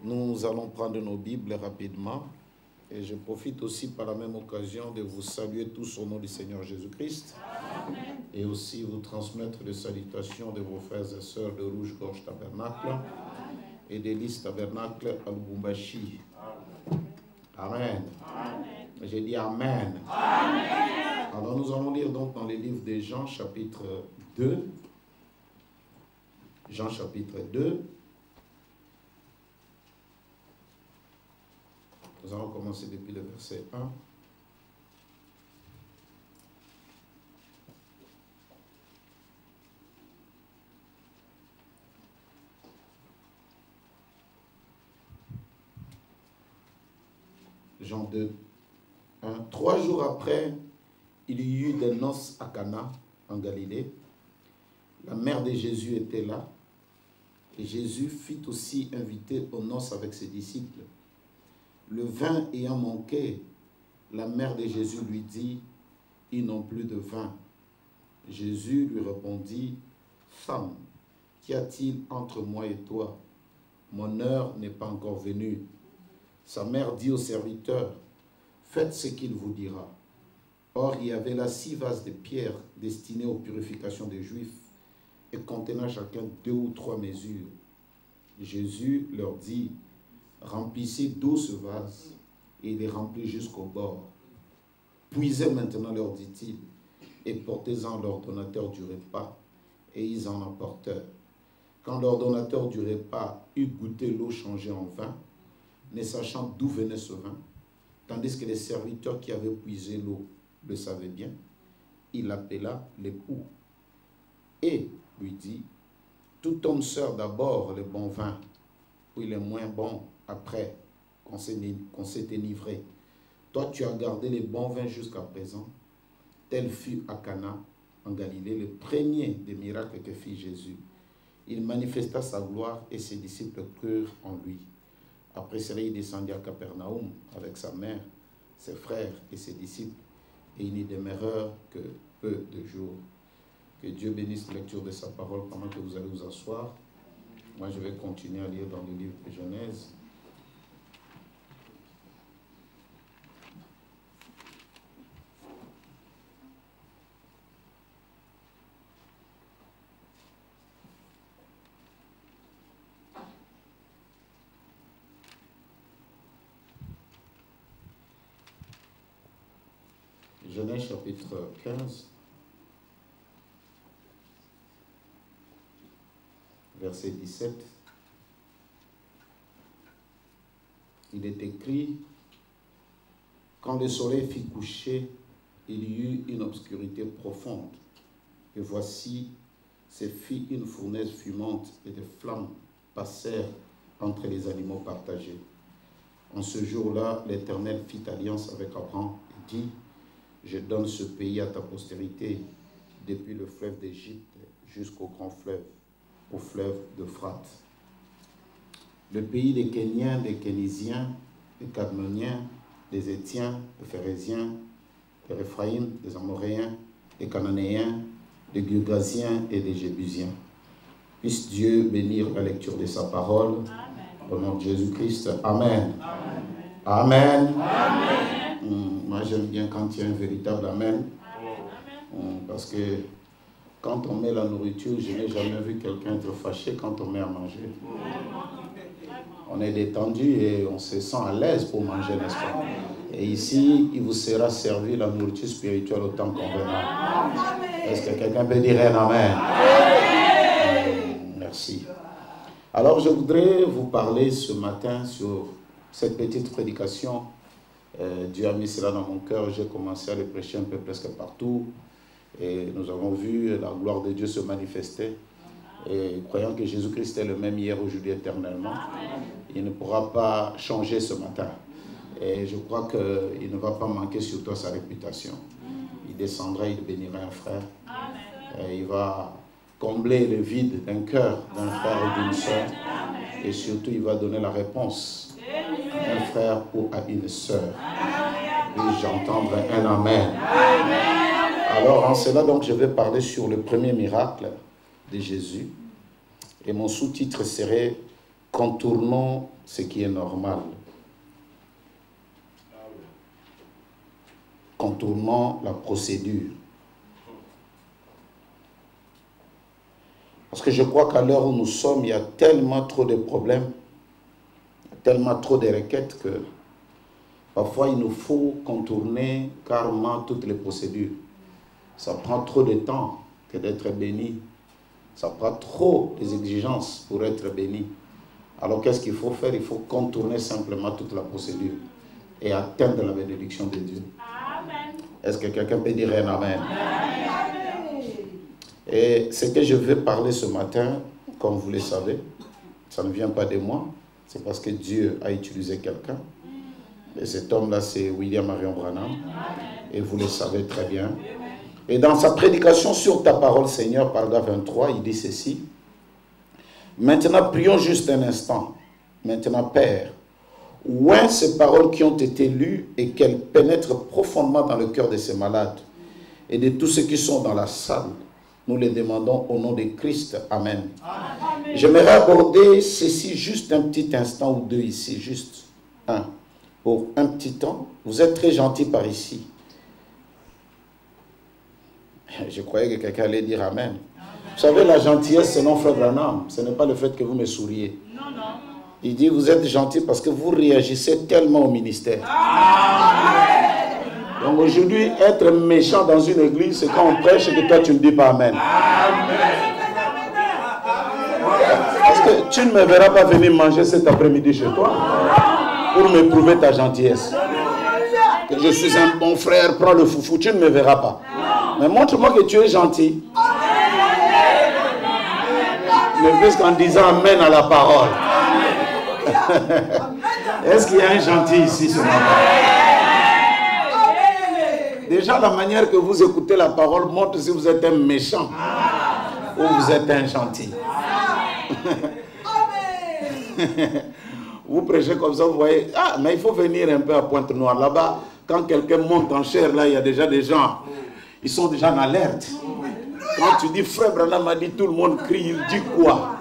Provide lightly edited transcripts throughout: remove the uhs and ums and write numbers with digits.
Nous allons prendre nos Bibles rapidement et je profite aussi par la même occasion de vous saluer tous au nom du Seigneur Jésus-Christ et aussi vous transmettre les salutations de vos frères et sœurs de Rouge-Gorge Tabernacle et d'Église Tabernacle à Lubumbashi. Amen. J'ai dit Amen. Amen. Alors nous allons lire donc dans les livres de Jean chapitre 2. Jean chapitre 2. Nous allons commencer depuis le verset 1. Jean 2, 1. 3 jours après, il y eut des noces à Cana, en Galilée. La mère de Jésus était là. Et Jésus fut aussi invité aux noces avec ses disciples. Le vin ayant manqué, la mère de Jésus lui dit, « Ils n'ont plus de vin. » Jésus lui répondit, « Femme, qu'y a-t-il entre moi et toi? Mon heure n'est pas encore venue. » Sa mère dit au serviteur, « Faites ce qu'il vous dira. » Or, il y avait là 6 vases de pierre destinés aux purifications des Juifs et contenant chacun 2 ou 3 mesures. Jésus leur dit, « Remplissez 12 vases. » Et il les remplit jusqu'au bord. « Puisez maintenant, leur dit-il, et portez-en l'ordonnateur du repas. » Et ils en apportèrent. Quand l'ordonnateur du repas eut goûté l'eau changée en vin, ne sachant d'où venait ce vin, tandis que les serviteurs qui avaient puisé l'eau le savaient bien, il l'appela l'époux et lui dit, « Tout homme sert d'abord le bon vin, puis le moins bon après qu'on s'est enivré. Toi, tu as gardé les bons vins jusqu'à présent. » Tel fut à Cana, en Galilée, le premier des miracles que fit Jésus. Il manifesta sa gloire et ses disciples crurent en lui. Après cela, il descendit à Capernaum avec sa mère, ses frères et ses disciples, et ils n'y demeurèrent que peu de jours. Que Dieu bénisse la lecture de sa parole pendant que vous allez vous asseoir. Moi, je vais continuer à lire dans le livre de Genèse. Genèse chapitre 15, verset 17. Il est écrit, « Quand le soleil fit coucher, il y eut une obscurité profonde. Et voici, se fit une fournaise fumante et des flammes passèrent entre les animaux partagés. En ce jour-là, l'Éternel fit alliance avec Abraham et dit, « Je donne ce pays à ta postérité, depuis le fleuve d'Égypte jusqu'au grand fleuve, au fleuve d'Euphrate. Le pays des Kéniens, des Kénisiens, des Cadmoniens, des Étiens, des Phérésiens, des Réphaïm, des Amoréens, des Cananéens, des Girgasiens et des Jébusiens. Puisse Dieu bénir la lecture de sa parole. Amen. Au nom de Jésus-Christ. Amen. Amen. Amen. Amen. Moi, j'aime bien quand il y a un véritable Amen. Parce que quand on met la nourriture, je n'ai jamais vu quelqu'un être fâché quand on met à manger. On est détendu et on se sent à l'aise pour manger, n'est-ce pas? Et ici, il vous sera servi la nourriture spirituelle autant convenable. Est-ce que quelqu'un peut dire un Amen? Merci. Alors, je voudrais vous parler ce matin sur cette petite prédication. Dieu a mis cela dans mon cœur. J'ai commencé à le prêcher un peu presque partout. Et nous avons vu la gloire de Dieu se manifester. Et croyant que Jésus-Christ est le même hier, aujourd'hui, éternellement, il ne pourra pas changer ce matin. Et je crois qu'il ne va pas manquer sur toi sa réputation. Il descendra, il bénira un frère. Et il va combler le vide d'un cœur, d'un frère ou d'une sœur. Et surtout, il va donner la réponse à un frère ou à une sœur. Et j'entends un Amen. Alors, en cela, donc, je vais parler sur le premier miracle de Jésus. Et mon sous-titre serait contournons ce qui est normal. Contournons la procédure. Parce que je crois qu'à l'heure où nous sommes, il y a tellement trop de problèmes, tellement trop de requêtes que parfois il nous faut contourner carrément toutes les procédures. Ça prend trop de temps que d'être béni. Ça prend trop des exigences pour être béni. Alors qu'est-ce qu'il faut faire? Il faut contourner simplement toute la procédure et atteindre la bénédiction de Dieu. Est-ce que quelqu'un peut dire un amen? Et ce que je vais parler ce matin, comme vous le savez, ça ne vient pas de moi, c'est parce que Dieu a utilisé quelqu'un. Et cet homme-là, c'est William Marion Branham. Et vous le savez très bien. Et dans sa prédication sur ta parole, Seigneur, paragraphe 23, il dit ceci. Maintenant, prions juste un instant. Maintenant, Père, oint ces paroles qui ont été lues et qu'elles pénètrent profondément dans le cœur de ces malades et de tous ceux qui sont dans la salle. Nous les demandons au nom de Christ. Amen. Amen. J'aimerais aborder ceci juste un petit instant ou deux ici, juste un. Pour un petit temps. Vous êtes très gentils par ici. Je croyais que quelqu'un allait dire Amen. Vous savez, la gentillesse, c'est non, frère Branham. Ce n'est pas le fait que vous me souriez. Non, non. Il dit, vous êtes gentils parce que vous réagissez tellement au ministère. Donc aujourd'hui, être méchant dans une église, c'est quand on prêche et que toi, tu ne dis pas Amen. Parce que tu ne me verras pas venir manger cet après-midi chez toi pour me prouver ta gentillesse. Que je suis un bon frère, prends le foufou, tu ne me verras pas. Mais montre-moi que tu es gentil. Ne plus qu'en disant Amen à la parole. Est-ce qu'il y a un gentil ici ce matin? Déjà, la manière que vous écoutez la parole montre si vous êtes un méchant ou vous êtes un gentil. Vous prêchez comme ça, vous voyez. Ah, mais il faut venir un peu à Pointe-Noire. Là-bas, quand quelqu'un monte en chair, là, il y a déjà des gens. Ils sont déjà en alerte. Quand tu dis frère Branham m'a dit, tout le monde crie, il dit quoi?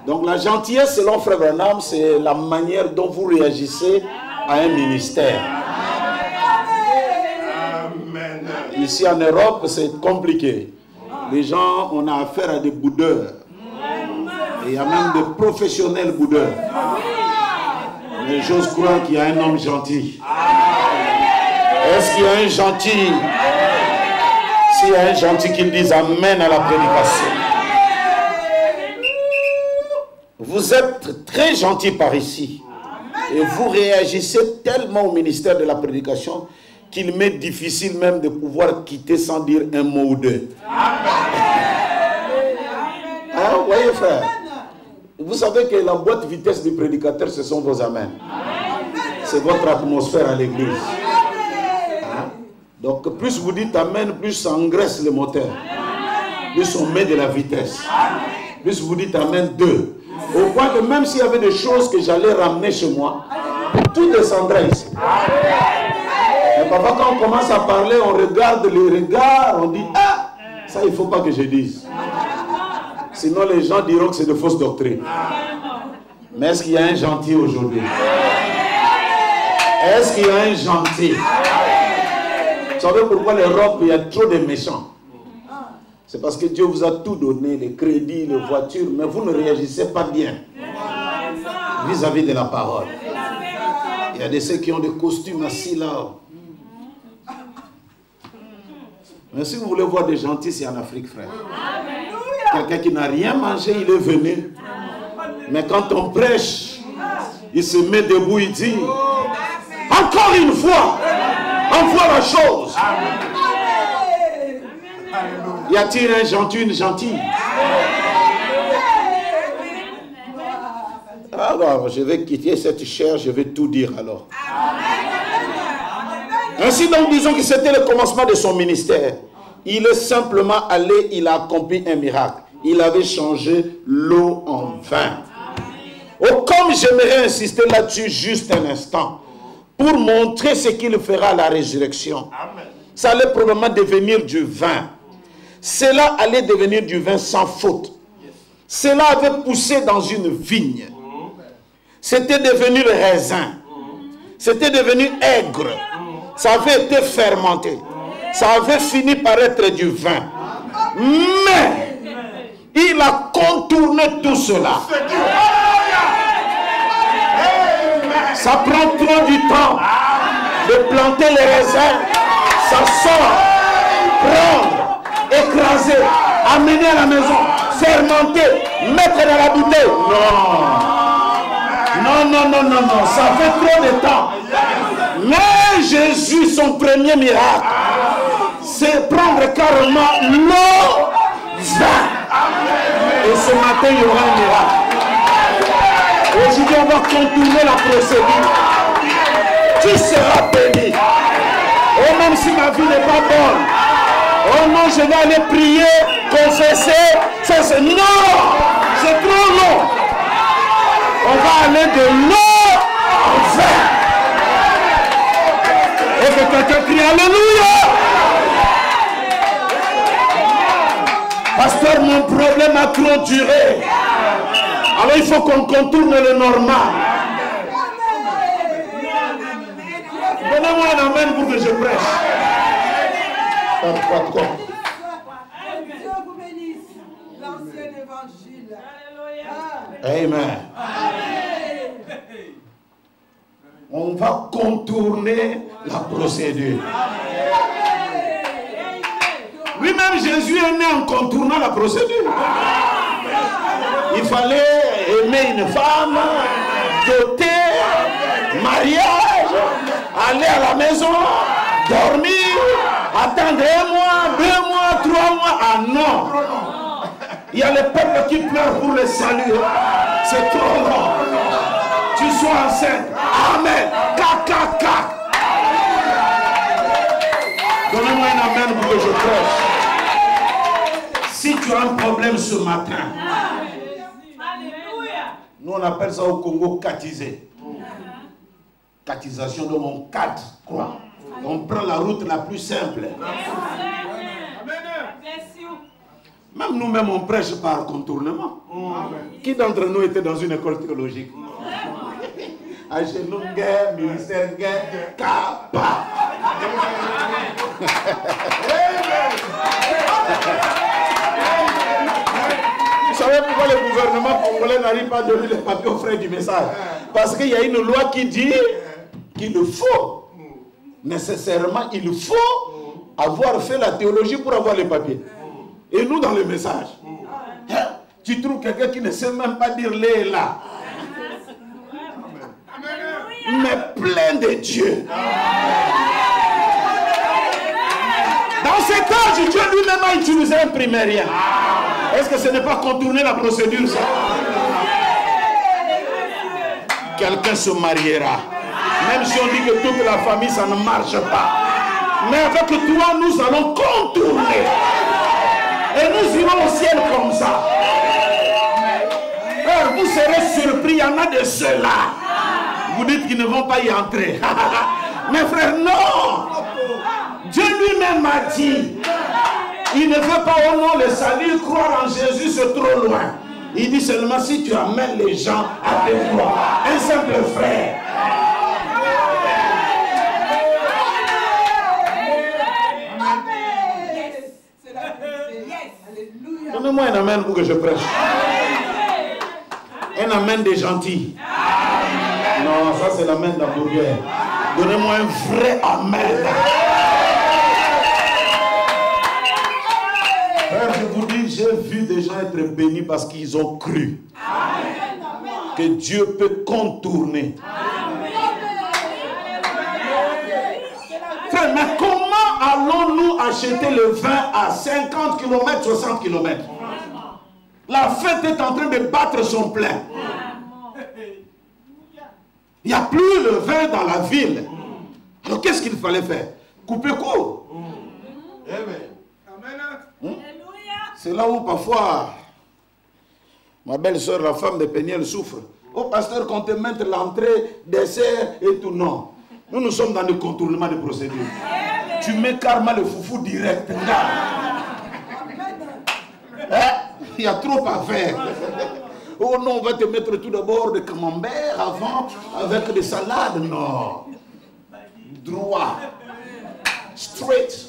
Donc la gentillesse, selon frère Branham, c'est la manière dont vous réagissez à un ministère. Ici en Europe, c'est compliqué. Les gens, on a affaire à des boudeurs. Et il y a même des professionnels boudeurs. Mais j'ose croire qu'il y a un homme gentil. Est-ce qu'il y a un gentil? S'il y a un gentil qui me dise Amen à la prédication. Vous êtes très gentil par ici. Et vous réagissez tellement au ministère de la prédication qu'il m'est difficile même de pouvoir quitter sans dire un mot ou deux. Hein, vous voyez frère? Vous savez que la boîte vitesse du prédicateur, ce sont vos amens. C'est votre atmosphère à l'église. Hein? Donc plus vous dites amen, plus ça engraisse le moteur. Plus on met de la vitesse. Plus vous dites amen 2. Au point que même s'il y avait des choses que j'allais ramener chez moi, tout descendrait ici. Mais parfois quand on commence à parler, on regarde les regards, on dit ah, ça il ne faut pas que je dise. Sinon les gens diront que c'est de fausses doctrines. Mais est-ce qu'il y a un gentil aujourd'hui? Est-ce qu'il y a un gentil? Vous savez pourquoi l'Europe, il y a trop de méchants? C'est parce que Dieu vous a tout donné, les crédits, les voitures, mais vous ne réagissez pas bien vis-à-vis de la parole. Il y a de ceux qui ont des costumes assis là. Mais si vous voulez voir des gentils, c'est en Afrique, frère. Quelqu'un qui n'a rien mangé, il est venu. Mais quand on prêche, il se met debout, il dit encore une fois, envoie la chose. Y a-t-il un gentil, une gentille? Alors, je vais quitter cette chair, je vais tout dire alors. Ainsi donc, disons que c'était le commencement de son ministère. Il est simplement allé, il a accompli un miracle. Il avait changé l'eau en vin. Oh, comme j'aimerais insister là-dessus juste un instant, pour montrer ce qu'il fera à la résurrection. Ça allait probablement devenir du vin. Cela allait devenir du vin sans faute. Cela avait poussé dans une vigne. C'était devenu le raisin. C'était devenu aigre. Ça avait été fermenté. Ça avait fini par être du vin. Mais il a contourné tout cela. Ça prend trop du temps de planter les raisins. Ça sort, prendre, écraser, amener à la maison, fermenter, mettre dans la bouteille. Non, ça fait trop de temps. Mais Jésus, son premier miracle, c'est prendre carrément l'eau, vin. Et ce matin, il y aura un miracle. Aujourd'hui, on va contourner la procédure. Tu seras béni. Oh, même si ma vie n'est pas bonne. Oh non, je vais aller prier, confesser. Ça, c'est non, c'est trop long. On va aller de l'eau au vin. Et que quelqu'un crie Alléluia. Pasteur, mon problème a trop duré. Alors il faut qu'on contourne le normal. Donnez-moi un amen pour que je prêche. Dieu vous bénisse. L'ancien évangile. Amen. On va contourner la procédure. Lui-même, Jésus est né en contournant la procédure. Il fallait aimer une femme, doter, mariage, aller à la maison, dormir, attendre 1 mois, 2 mois, 3 mois. Ah non! Il y a les peuples qui pleurent pour le salut. C'est trop long. Tu sois enceinte. Amen. Caca. Donnez-moi un amen pour que je prêche. Si tu as un problème ce matin, nous on appelle ça au Congo catisé. Catisation, donc on cate quoi. On prend la route la plus simple. Même nous-mêmes on prêche par contournement. Qui d'entre nous était dans une école théologique? Ministère Kappa. Vous savez pourquoi le gouvernement congolais n'arrive pas à donner les papiers aux frères du message? Parce qu'il y a une loi qui dit qu'il faut, nécessairement, il faut avoir fait la théologie pour avoir les papiers. Et nous, dans le message, tu trouves quelqu'un qui ne sait même pas dire les là, mais plein de Dieu. Dans cet âge, Dieu lui-même a utilisé un primérien. Est-ce que ce n'est pas contourner la procédure, ça? Quelqu'un se mariera. Même si on dit que toute la famille, ça ne marche pas. Mais avec toi, nous allons contourner. Et nous irons au ciel comme ça. Vous serez surpris, il y en a de ceux-là. Vous dites qu'ils ne vont pas y entrer. Mes frères, non. Dieu lui-même m'a dit, il ne veut pas au nom le salut, croire en Jésus, c'est trop loin. Il dit seulement si tu amènes les gens à te croire. Un simple frère. Donnez-moi un amen pour que je prêche. Un amen des gentils. Non, ça c'est l'amen d'hamburger. Donnez-moi un vrai amen. Frère, je vous dis, j'ai vu des gens être bénis parce qu'ils ont cru que Dieu peut contourner. Frère, mais comment allons-nous acheter le vin à 50 km, 60 km? La fête est en train de battre son plein. Il n'y a plus le vin dans la ville. Alors qu'est-ce qu'il fallait faire? Couper court. C'est là où parfois ma belle-sœur, la femme de Péniel, souffre. Oh pasteur, qu'on te mette l'entrée, dessert et tout. Non. Nous sommes dans le contournement de procédures. Tu mets carrément le foufou direct. Hein? Il y a trop à faire. Oh non, on va te mettre tout d'abord des camemberts avant, avec des salades. Non. Droit. Straight.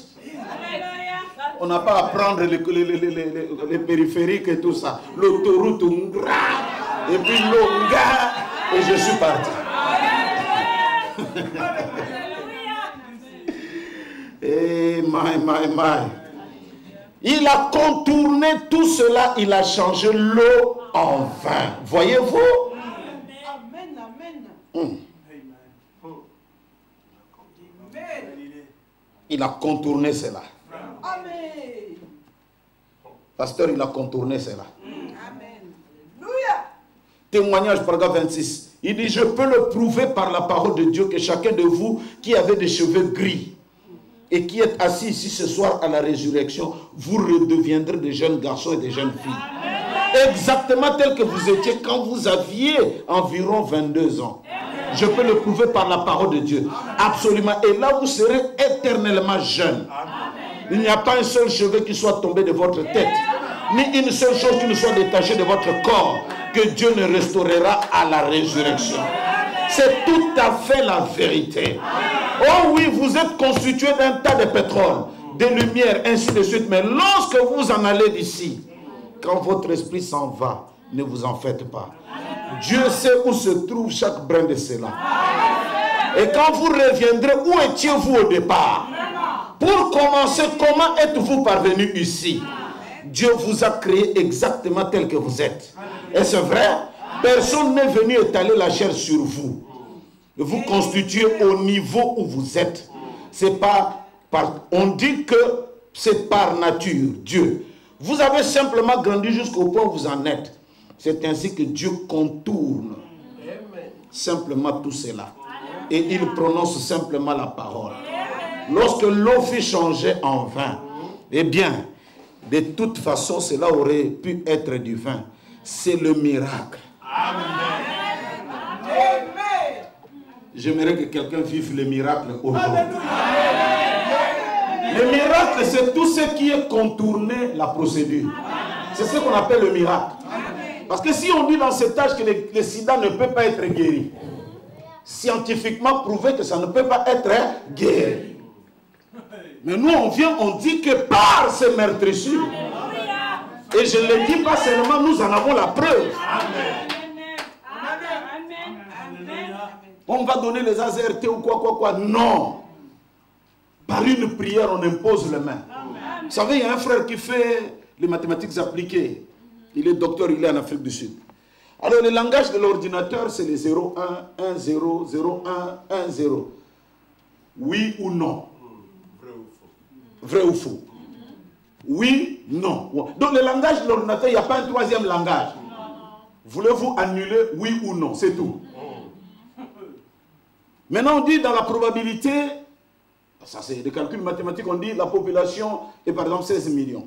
On n'a pas à prendre les périphériques et tout ça. L'autoroute, et puis longa, et je suis parti. Et my. Il a contourné tout cela, il a changé l'eau en vin. Voyez-vous? Amen. Il a contourné cela. Amen. Pasteur, il a contourné cela. Amen. Alléluia. Témoignage, paragraphe 26. Il dit, je peux le prouver par la parole de Dieu que chacun de vous qui avait des cheveux gris et qui est assis ici ce soir à la résurrection, vous redeviendrez des jeunes garçons et des jeunes filles. Exactement tel que vous étiez quand vous aviez environ 22 ans. Je peux le prouver par la parole de Dieu. Absolument. Et là, vous serez éternellement jeunes. Il n'y a pas un seul cheveu qui soit tombé de votre tête, ni une seule chose qui ne soit détachée de votre corps, que Dieu ne restaurera à la résurrection. C'est tout à fait la vérité. Oh oui, vous êtes constitué d'un tas de pétrole, de lumière, ainsi de suite. Mais lorsque vous en allez d'ici, quand votre esprit s'en va, ne vous en faites pas. Dieu sait où se trouve chaque brin de cela. Et quand vous reviendrez, où étiez-vous au départ? Pour commencer, comment êtes-vous parvenu ici? Dieu vous a créé exactement tel que vous êtes. Et c'est vrai, personne n'est venu étaler la chair sur vous. Vous constituez au niveau où vous êtes. C'est pas on dit que c'est par nature, Dieu. Vous avez simplement grandi jusqu'au point où vous en êtes. C'est ainsi que Dieu contourne simplement tout cela. Et il prononce simplement la parole. Lorsque l'eau fut changée en vin, eh bien, de toute façon, cela aurait pu être du vin. C'est le miracle. Amen. J'aimerais que quelqu'un vive le miracle aujourd'hui. Le miracle, c'est tout ce qui est contourné la procédure. C'est ce qu'on appelle le miracle. Parce que si on dit dans cet âge que le sida ne peut pas être guéri, scientifiquement prouvé que ça ne peut pas être guéri. Mais nous, on vient, on dit que par ces meurtrissures, et je ne le dis pas seulement, nous en avons la preuve. On va donner les AZRT ou quoi. Non. Par une prière, on impose les mains. Vous savez, il y a un frère qui fait les mathématiques appliquées. Il est docteur, il est en Afrique du Sud. Alors, le langage de l'ordinateur, c'est les 0, 1, 1, 0, 0, 1, 1, 0. Oui ou non? Vrai ou faux? Oui, non. Donc, le langage de l'ordinateur, il n'y a pas un troisième langage. Voulez-vous annuler oui ou non? C'est tout. Maintenant, on dit dans la probabilité, ça c'est des calculs mathématiques, on dit la population est par exemple 16 millions.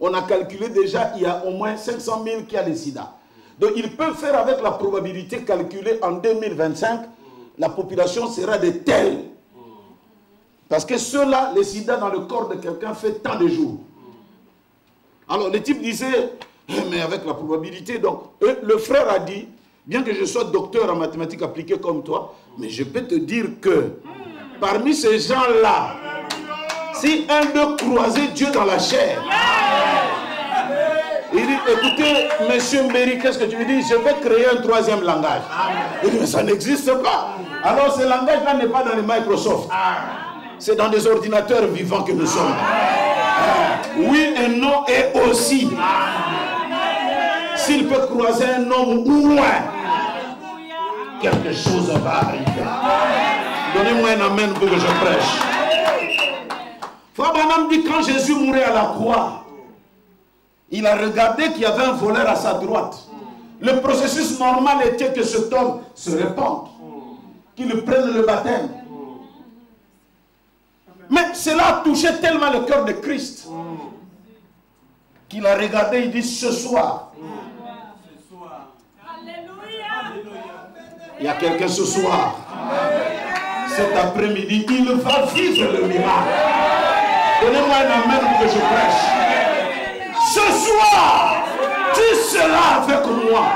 On a calculé déjà, il y a au moins 500 000 qui a le sida. Donc, ils peuvent faire avec la probabilité calculée en 2025, la population sera de telle. Parce que ceux-là, le sida dans le corps de quelqu'un fait tant de jours. Alors, le type disait, mais avec la probabilité, donc, le frère a dit, bien que je sois docteur en mathématiques appliquées comme toi, mais je peux te dire que parmi ces gens-là, si un d'eux croisait Dieu dans la chair, il dit, écoutez, monsieur Mberi, qu'est-ce que tu me dis? Je vais créer un troisième langage. Il dit, mais ça n'existe pas. Alors ce langage-là n'est pas dans les Microsoft. C'est dans des ordinateurs vivants que nous sommes. Oui et non et aussi. S'il peut croiser un homme ou moins, quelque chose va arriver. Donnez-moi un amen pour que je prêche. Frère Branham dit, quand Jésus mourait à la croix, il a regardé qu'il y avait un voleur à sa droite. Le processus normal était que cet homme se répande, qu'il prenne le baptême. Mais cela a touché tellement le cœur de Christ qu'il a regardé, il dit, ce soir. Il y a quelqu'un ce soir, cet après-midi, il va vivre le miracle. Donnez-moi un amen pour que je prêche. Ce soir, tu seras avec moi.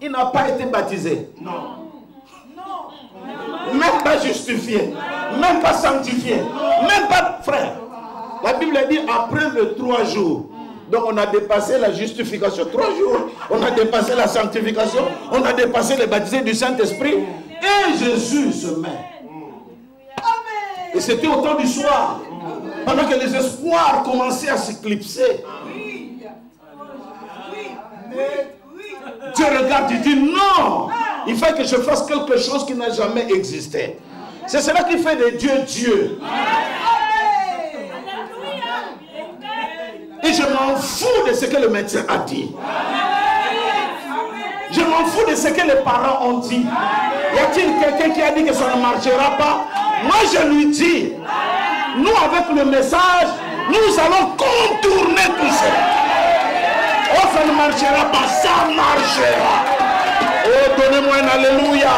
Il n'a pas été baptisé. Non. Même pas justifié. Même pas sanctifié. Même pas frère. La Bible dit après le 3 jours. Donc on a dépassé la justification. 3 jours. On a dépassé la sanctification. On a dépassé le baptême du Saint-Esprit. Et Jésus se met. Et c'était au temps du soir. Pendant que les espoirs commençaient à s'éclipser. Dieu regarde, il dit non. Il faut que je fasse quelque chose qui n'a jamais existé. C'est cela qui fait de Dieu Dieu. Et je m'en fous de ce que le médecin a dit. Je m'en fous de ce que les parents ont dit. Y a-t-il quelqu'un qui a dit que ça ne marchera pas? Moi je lui dis, nous avec le message, nous allons contourner tout ça. Oh, ça ne marchera pas, ça marchera. Oh, donnez-moi un alléluia.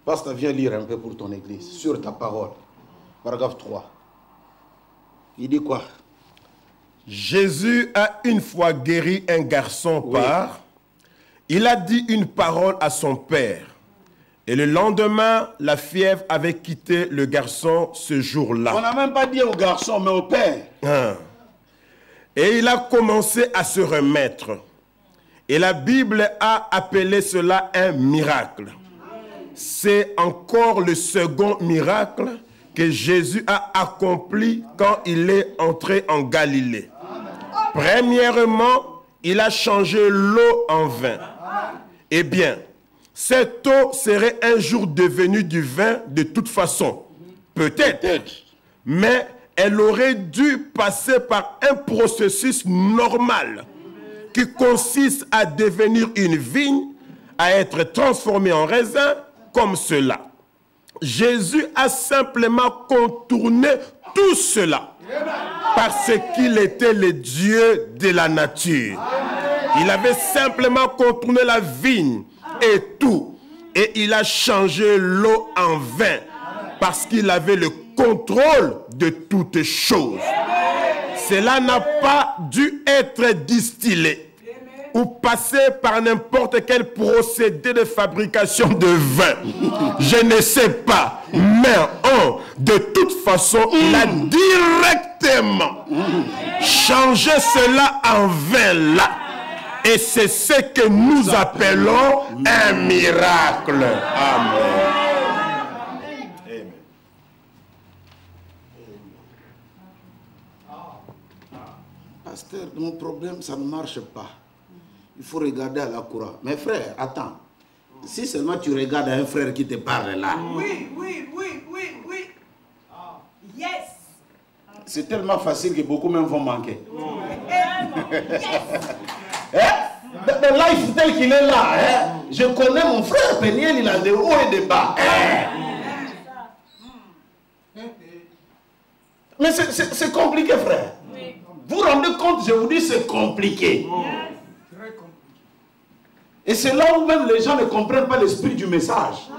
Pasteur, viens lire un peu pour ton église, sur ta parole. Paragraphe 3. Il dit quoi? Jésus a une fois guéri un garçon par... Il a dit une parole à son père. Et le lendemain, la fièvre avait quitté le garçon ce jour-là. On n'a même pas dit au garçon, mais au père. Et il a commencé à se remettre. Et la Bible a appelé cela un miracle. C'est encore le second miracle que Jésus a accompli quand il est entré en Galilée. Premièrement, il a changé l'eau en vin. Eh bien, cette eau serait un jour devenue du vin de toute façon. Peut-être. Mais elle aurait dû passer par un processus normal qui consiste à devenir une vigne, à être transformée en raisin comme cela. Jésus a simplement contourné tout cela parce qu'il était le Dieu de la nature. Il avait simplement contourné la vigne et tout. Et il a changé l'eau en vin parce qu'il avait le contrôle de toutes choses. Cela n'a pas dû être distillé ou passer par n'importe quel procédé de fabrication de vin. Je ne sais pas. Mais de toute façon, il a directement changé cela en vin là. Et c'est ce que nous appelons un miracle. Amen. Pasteur, mon problème, ça ne marche pas. Il faut regarder à la courant. Mais frère, attends. Si seulement tu regardes à un frère qui te parle là. Oui. Yes. C'est tellement facile que beaucoup même vont manquer. Le life tel qu'il est là, je connais mon frère Peniel, il a des hauts et des bas. Mais c'est compliqué, frère. Vous vous rendez compte, je vous dis, c'est compliqué. Et c'est là où même les gens ne comprennent pas l'esprit du message.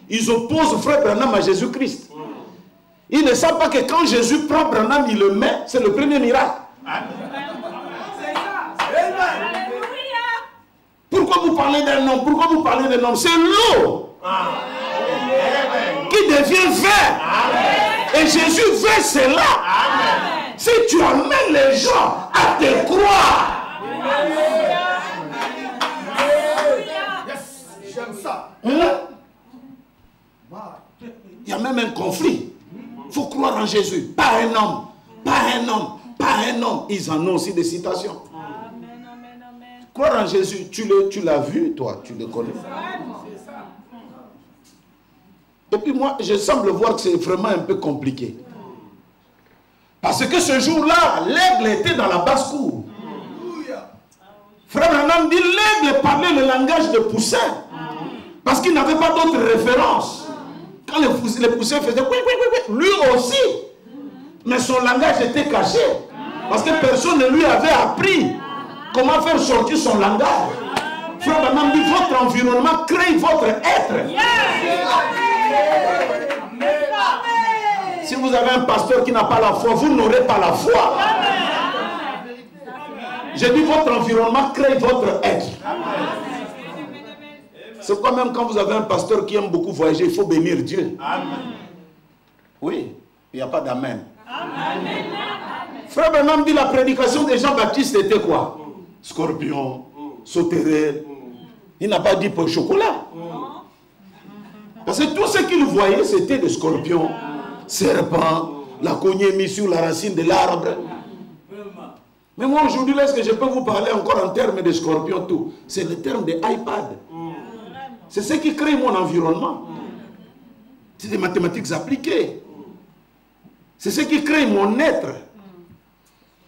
Ils opposent frère Branham à Jésus-Christ. Ils ne savent pas que quand Jésus prend Branham, il le met, c'est le premier miracle. Pourquoi vous parlez d'un homme? Pourquoi vous parlez d'un homme? C'est l'eau qui devient vin. Et Jésus veut cela. Si tu amènes les gens à te croire. J'aime ça. Il y a même un conflit. Il faut croire en Jésus. Pas un homme. Pas un homme. Pas un homme. Ils en ont aussi des citations. Croire en Jésus, tu l'as vu, toi, tu le connais. Et puis moi, je semble voir que c'est vraiment un peu compliqué. Parce que ce jour-là, l'aigle était dans la basse-cour. Frère Branham dit, l'aigle parlait le langage de poussin. Parce qu'il n'avait pas d'autre référence. Quand les poussins faisaient oui, lui aussi. Mais son langage était caché. Parce que personne ne lui avait appris. Comment faire sortir son langage? Frère Branham dit, votre environnement crée votre être. Si vous avez un pasteur qui n'a pas la foi, vous n'aurez pas la foi. J'ai dit, votre environnement crée votre être. C'est quoi même quand vous avez un pasteur qui aime beaucoup voyager, il faut bénir Dieu. Oui, il n'y a pas d'amen. Frère Branham dit, la prédication de Jean-Baptiste était quoi? Scorpion, sauterelle. Il n'a pas dit pour le chocolat. Parce que tout ce qu'il voyait, c'était des scorpions, serpents, la cognée mise sur la racine de l'arbre. Mais moi aujourd'hui, est-ce que je peux vous parler encore en termes de scorpions tout? C'est le terme de iPad. C'est ce qui crée mon environnement. C'est des mathématiques appliquées. C'est ce qui crée mon être.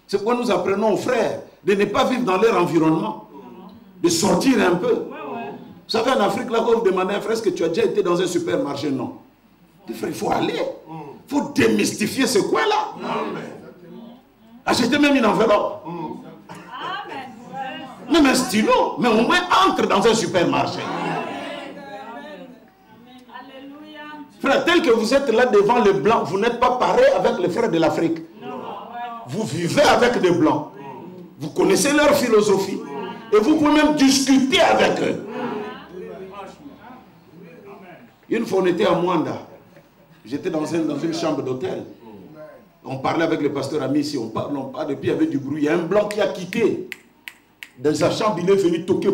C'est pourquoi nous apprenons aux frères de ne pas vivre dans leur environnement, de sortir un peu. Vous savez, en Afrique, là, quand vous demandez à un frère, est-ce que tu as déjà été dans un supermarché? Non. Il faut aller. Il faut démystifier ce coin-là. Acheter même une enveloppe. Même un stylo. Mais au moins, entre dans un supermarché. Frère, tel que vous êtes là devant les Blancs, vous n'êtes pas pareil avec les frères de l'Afrique. Vous vivez avec des Blancs. Vous connaissez leur philosophie. Et vous pouvez même discuter avec eux. Une fois, on était à Mwanda. J'étais dans une chambre d'hôtel. On parlait avec le pasteur ami ici. On parle, et puis il y avait du bruit. Il y a un Blanc qui a quitté. Dans sa chambre, il est venu toquer.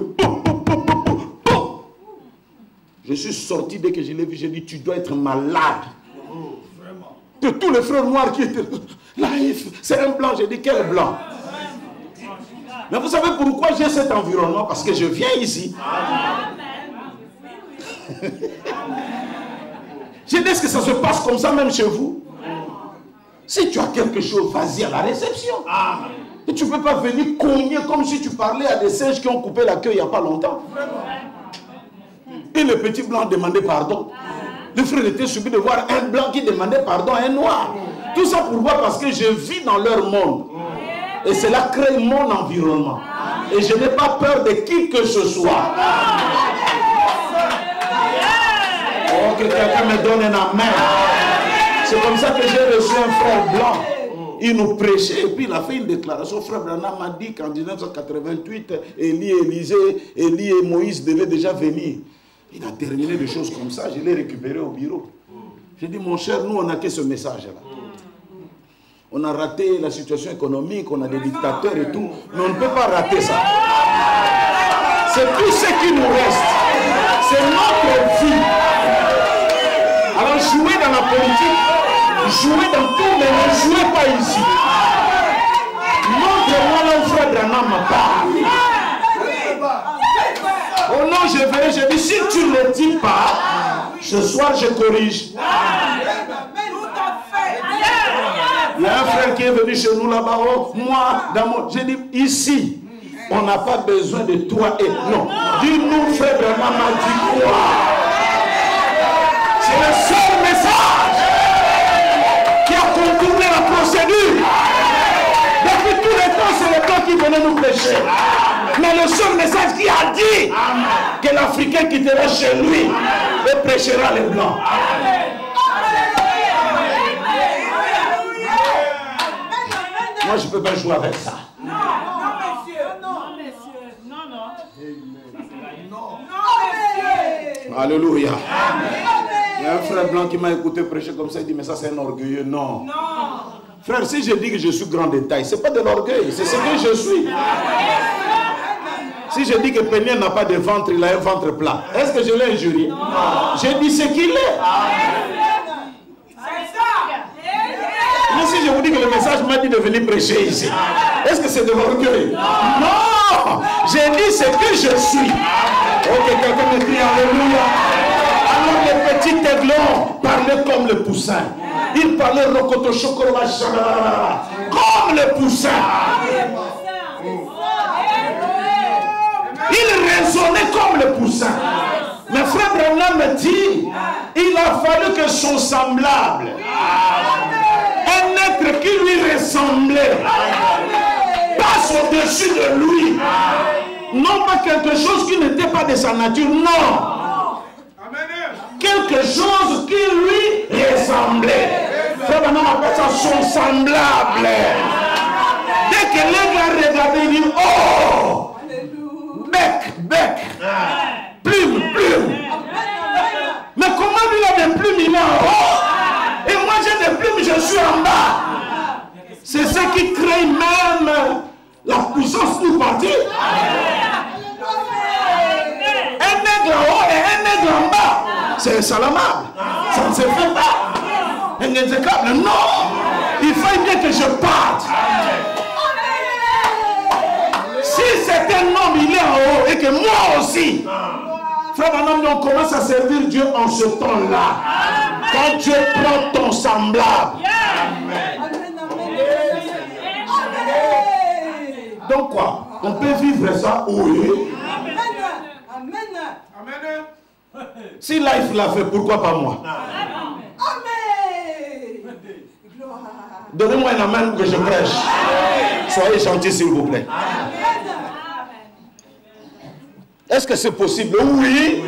Je suis sorti dès que je l'ai vu. J'ai dit, tu dois être malade. De tous les frères noirs qui étaient là, c'est un Blanc. J'ai dit, quel Blanc? Mais vous savez pourquoi j'ai cet environnement? Parce que je viens ici. J'ai dit, est-ce que ça se passe comme ça même chez vous? Si tu as quelque chose, vas-y à la réception. Et tu ne peux pas venir cogner comme si tu parlais à des singes qui ont coupé la queue il n'y a pas longtemps. Et le petit Blanc demandait pardon. Le frère était surpris de voir un Blanc qui demandait pardon à un Noir. Tout ça pourquoi? Parce que je vis dans leur monde. Et cela crée mon environnement. Et je n'ai pas peur de qui que ce soit. Oh, que quelqu'un me donne un amen. C'est comme ça que j'ai reçu un frère blanc. Il nous prêchait et puis il a fait une déclaration. Frère Branham m'a dit qu'en 1988, Élie et Moïse devaient déjà venir. Il a terminé des choses comme ça. Je l'ai récupéré au bureau. J'ai dit, mon cher, nous, on n'a que ce message-là. On a raté la situation économique, on a des dictateurs et tout. Mais on ne peut pas rater ça. C'est tout ce qui nous reste. C'est notre vie. Alors jouez dans la politique, jouez dans tout, mais ne jouez pas ici. Montre-moi le frère Branham parle. Oh non, je verrai, je dis, si tu ne le dis pas, ce soir je corrige. Il y a un frère qui est venu chez nous là-bas, oh, moi, j'ai dit, ici, on n'a pas besoin de toi et non. Dis-nous, frère Branham m'a dit quoi? C'est le seul message qui a contourné la procédure. Depuis tous les temps, c'est le temps qui venait nous prêcher. Mais le seul message qui a dit que l'Africain quittera chez lui et prêchera les Blancs. Moi, je ne peux pas jouer avec ça. Non, monsieur. Non, monsieur. Non. Alléluia. Il y a un frère blanc qui m'a écouté prêcher comme ça. Il dit, mais ça, c'est un orgueilleux. Non. Frère, si je dis que je suis grand de taille, ce n'est pas de l'orgueil. C'est ce que je suis. Si je dis que Péniel n'a pas de ventre, il a un ventre plat. Est-ce que je l'ai injurié? J'ai dit ce qu'il est. Mais si je vous dis que le message m'a dit de venir prêcher ici, est-ce que c'est de l'orgueil? Non! J'ai dit ce que je suis. Ok, quelqu'un me dit alléluia. Alors le petit aiglon parlait comme le poussin. Il parlait rocoto chocolat comme le poussin. Il raisonnait comme le poussin. Mais frère Branham me dit, il a fallu que son semblable, un être qui lui ressemblait, passe au-dessus de lui. Non pas quelque chose qui n'était pas de sa nature, non. Quelque chose qui lui ressemblait. Frère Branham appelle ça son semblable. Dès que les gars regardaient, ils disent, oh, bec, plume. Mais comment lui a des plumes, il est en haut? Et moi j'ai des plumes, je suis en bas. C'est ce qui crée même la puissance du parti. Un nègre en haut et un nègre en bas. C'est insalamable. Ça ne se fait pas. Inexécrable. Non. Il faut bien que je parte. Si c'est un homme, il est en haut et que moi aussi. Frère Branham, on commence à servir Dieu en ce temps-là. Quand Dieu prend ton semblable. Donc quoi? On peut vivre ça? Oui. Si Life l'a fait, pourquoi pas moi? Donnez-moi un amen que je prêche. Soyez gentils s'il vous plaît. Est-ce que c'est possible? Oui.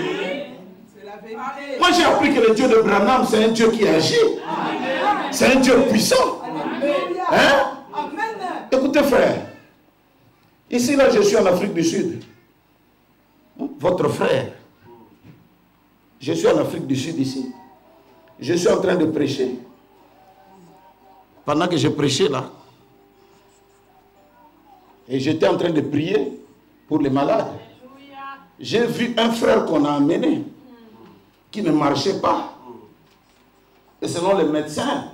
Moi j'ai appris que le Dieu de Branham, c'est un Dieu qui agit. C'est un Dieu puissant. Hein? Écoutez frère, ici là je suis en Afrique du Sud. Votre frère, je suis en Afrique du Sud ici. Je suis en train de prêcher. Pendant que je prêchais là, et j'étais en train de prier pour les malades, j'ai vu un frère qu'on a amené qui ne marchait pas. Et selon les médecins,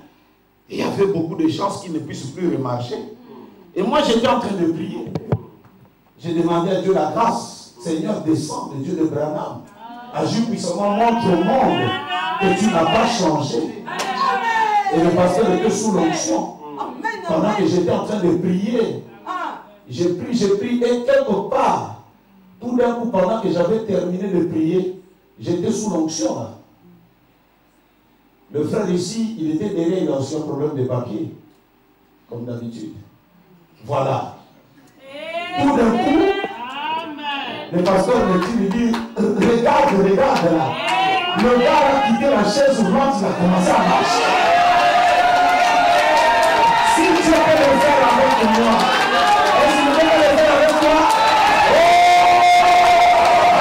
il y avait beaucoup de chances qu'il ne puisse plus remarcher. Et moi j'étais en train de prier. J'ai demandé à Dieu la grâce. Seigneur, descends, le Dieu de Branham. Agis puissamment, montre au monde que tu n'as pas changé. Et le pasteur était sous l'onction. Pendant que j'étais en train de prier, j'ai prié, et quelque part, tout d'un coup, pendant que j'avais terminé de prier, j'étais sous l'onction. Le frère ici, il était derrière, il a aussi un problème de papier, comme d'habitude. Voilà. Tout d'un coup, le pasteur me dit, regarde là. Le gars a quitté la chaise roulante, il a commencé à marcher. Si tu peux le faire avec moi, est-ce que tu peux le faire avec moi? Oh!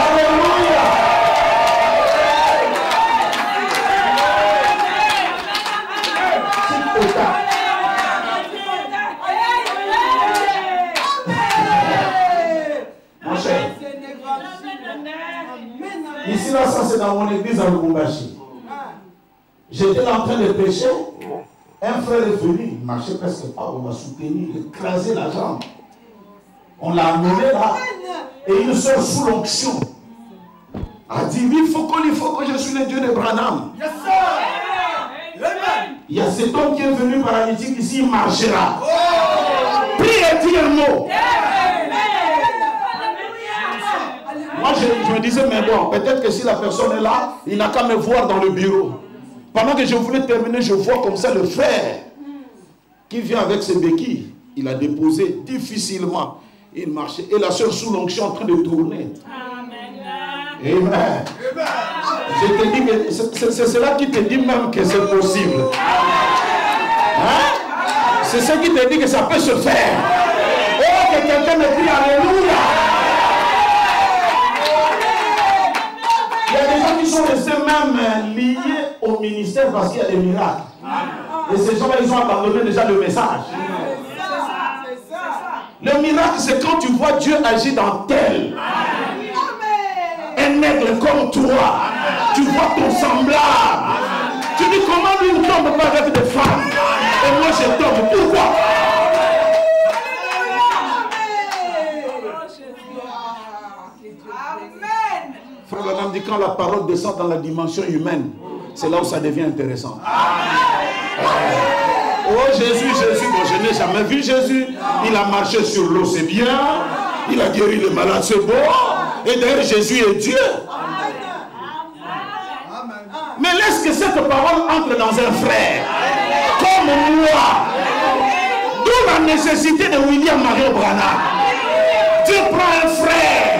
Alléluia! Mon cher, ici là, ça c'est dans mon église à Lubumbashi. J'étais là en train de prêcher. Un frère est venu, il ne marchait presque pas, on l'a soutenu, il a écrasé la jambe. On l'a amené là, et une soeur sous l'onction a dit, il faut que je suis le Dieu de Branham. Yes, il y a cet homme qui est venu paralytique ici, il marchera. Prie et dis un mot. Moi je me disais, mais bon, peut-être que si la personne est là, il n'a qu'à me voir dans le bureau. Pendant que je voulais terminer, je vois comme ça le frère qui vient avec ses béquilles. Il a déposé difficilement. Il marchait. Et la soeur sous l'onction en train de tourner. Amen. Amen. Je te dis que c'est cela qui te dit même que c'est possible. Hein? C'est ce qui te dit que ça peut se faire. Oh, que quelqu'un me crie Alléluia. Il y a des gens qui sont restés même liés au ministère parce qu'il y a des miracles. Et ces gens-là, ils ont abandonné déjà le message. Le miracle, c'est quand tu vois Dieu agir dans tel. Un nègre comme toi. Tu vois ton semblable. Tu dis comment lui ne tombe pas avec des femmes. Et moi je tombe. Pourquoi? Frère Branham dit quand la parole descend dans la dimension humaine, c'est là où ça devient intéressant. Oh Jésus, bon, je n'ai jamais vu Jésus. Il a marché sur l'eau, c'est bien. Il a guéri les malades, c'est bon. Et d'ailleurs Jésus est Dieu. Mais laisse que cette parole entre dans un frère comme moi. D'où D'où la nécessité de William Marion Branham. Dieu prend un frère,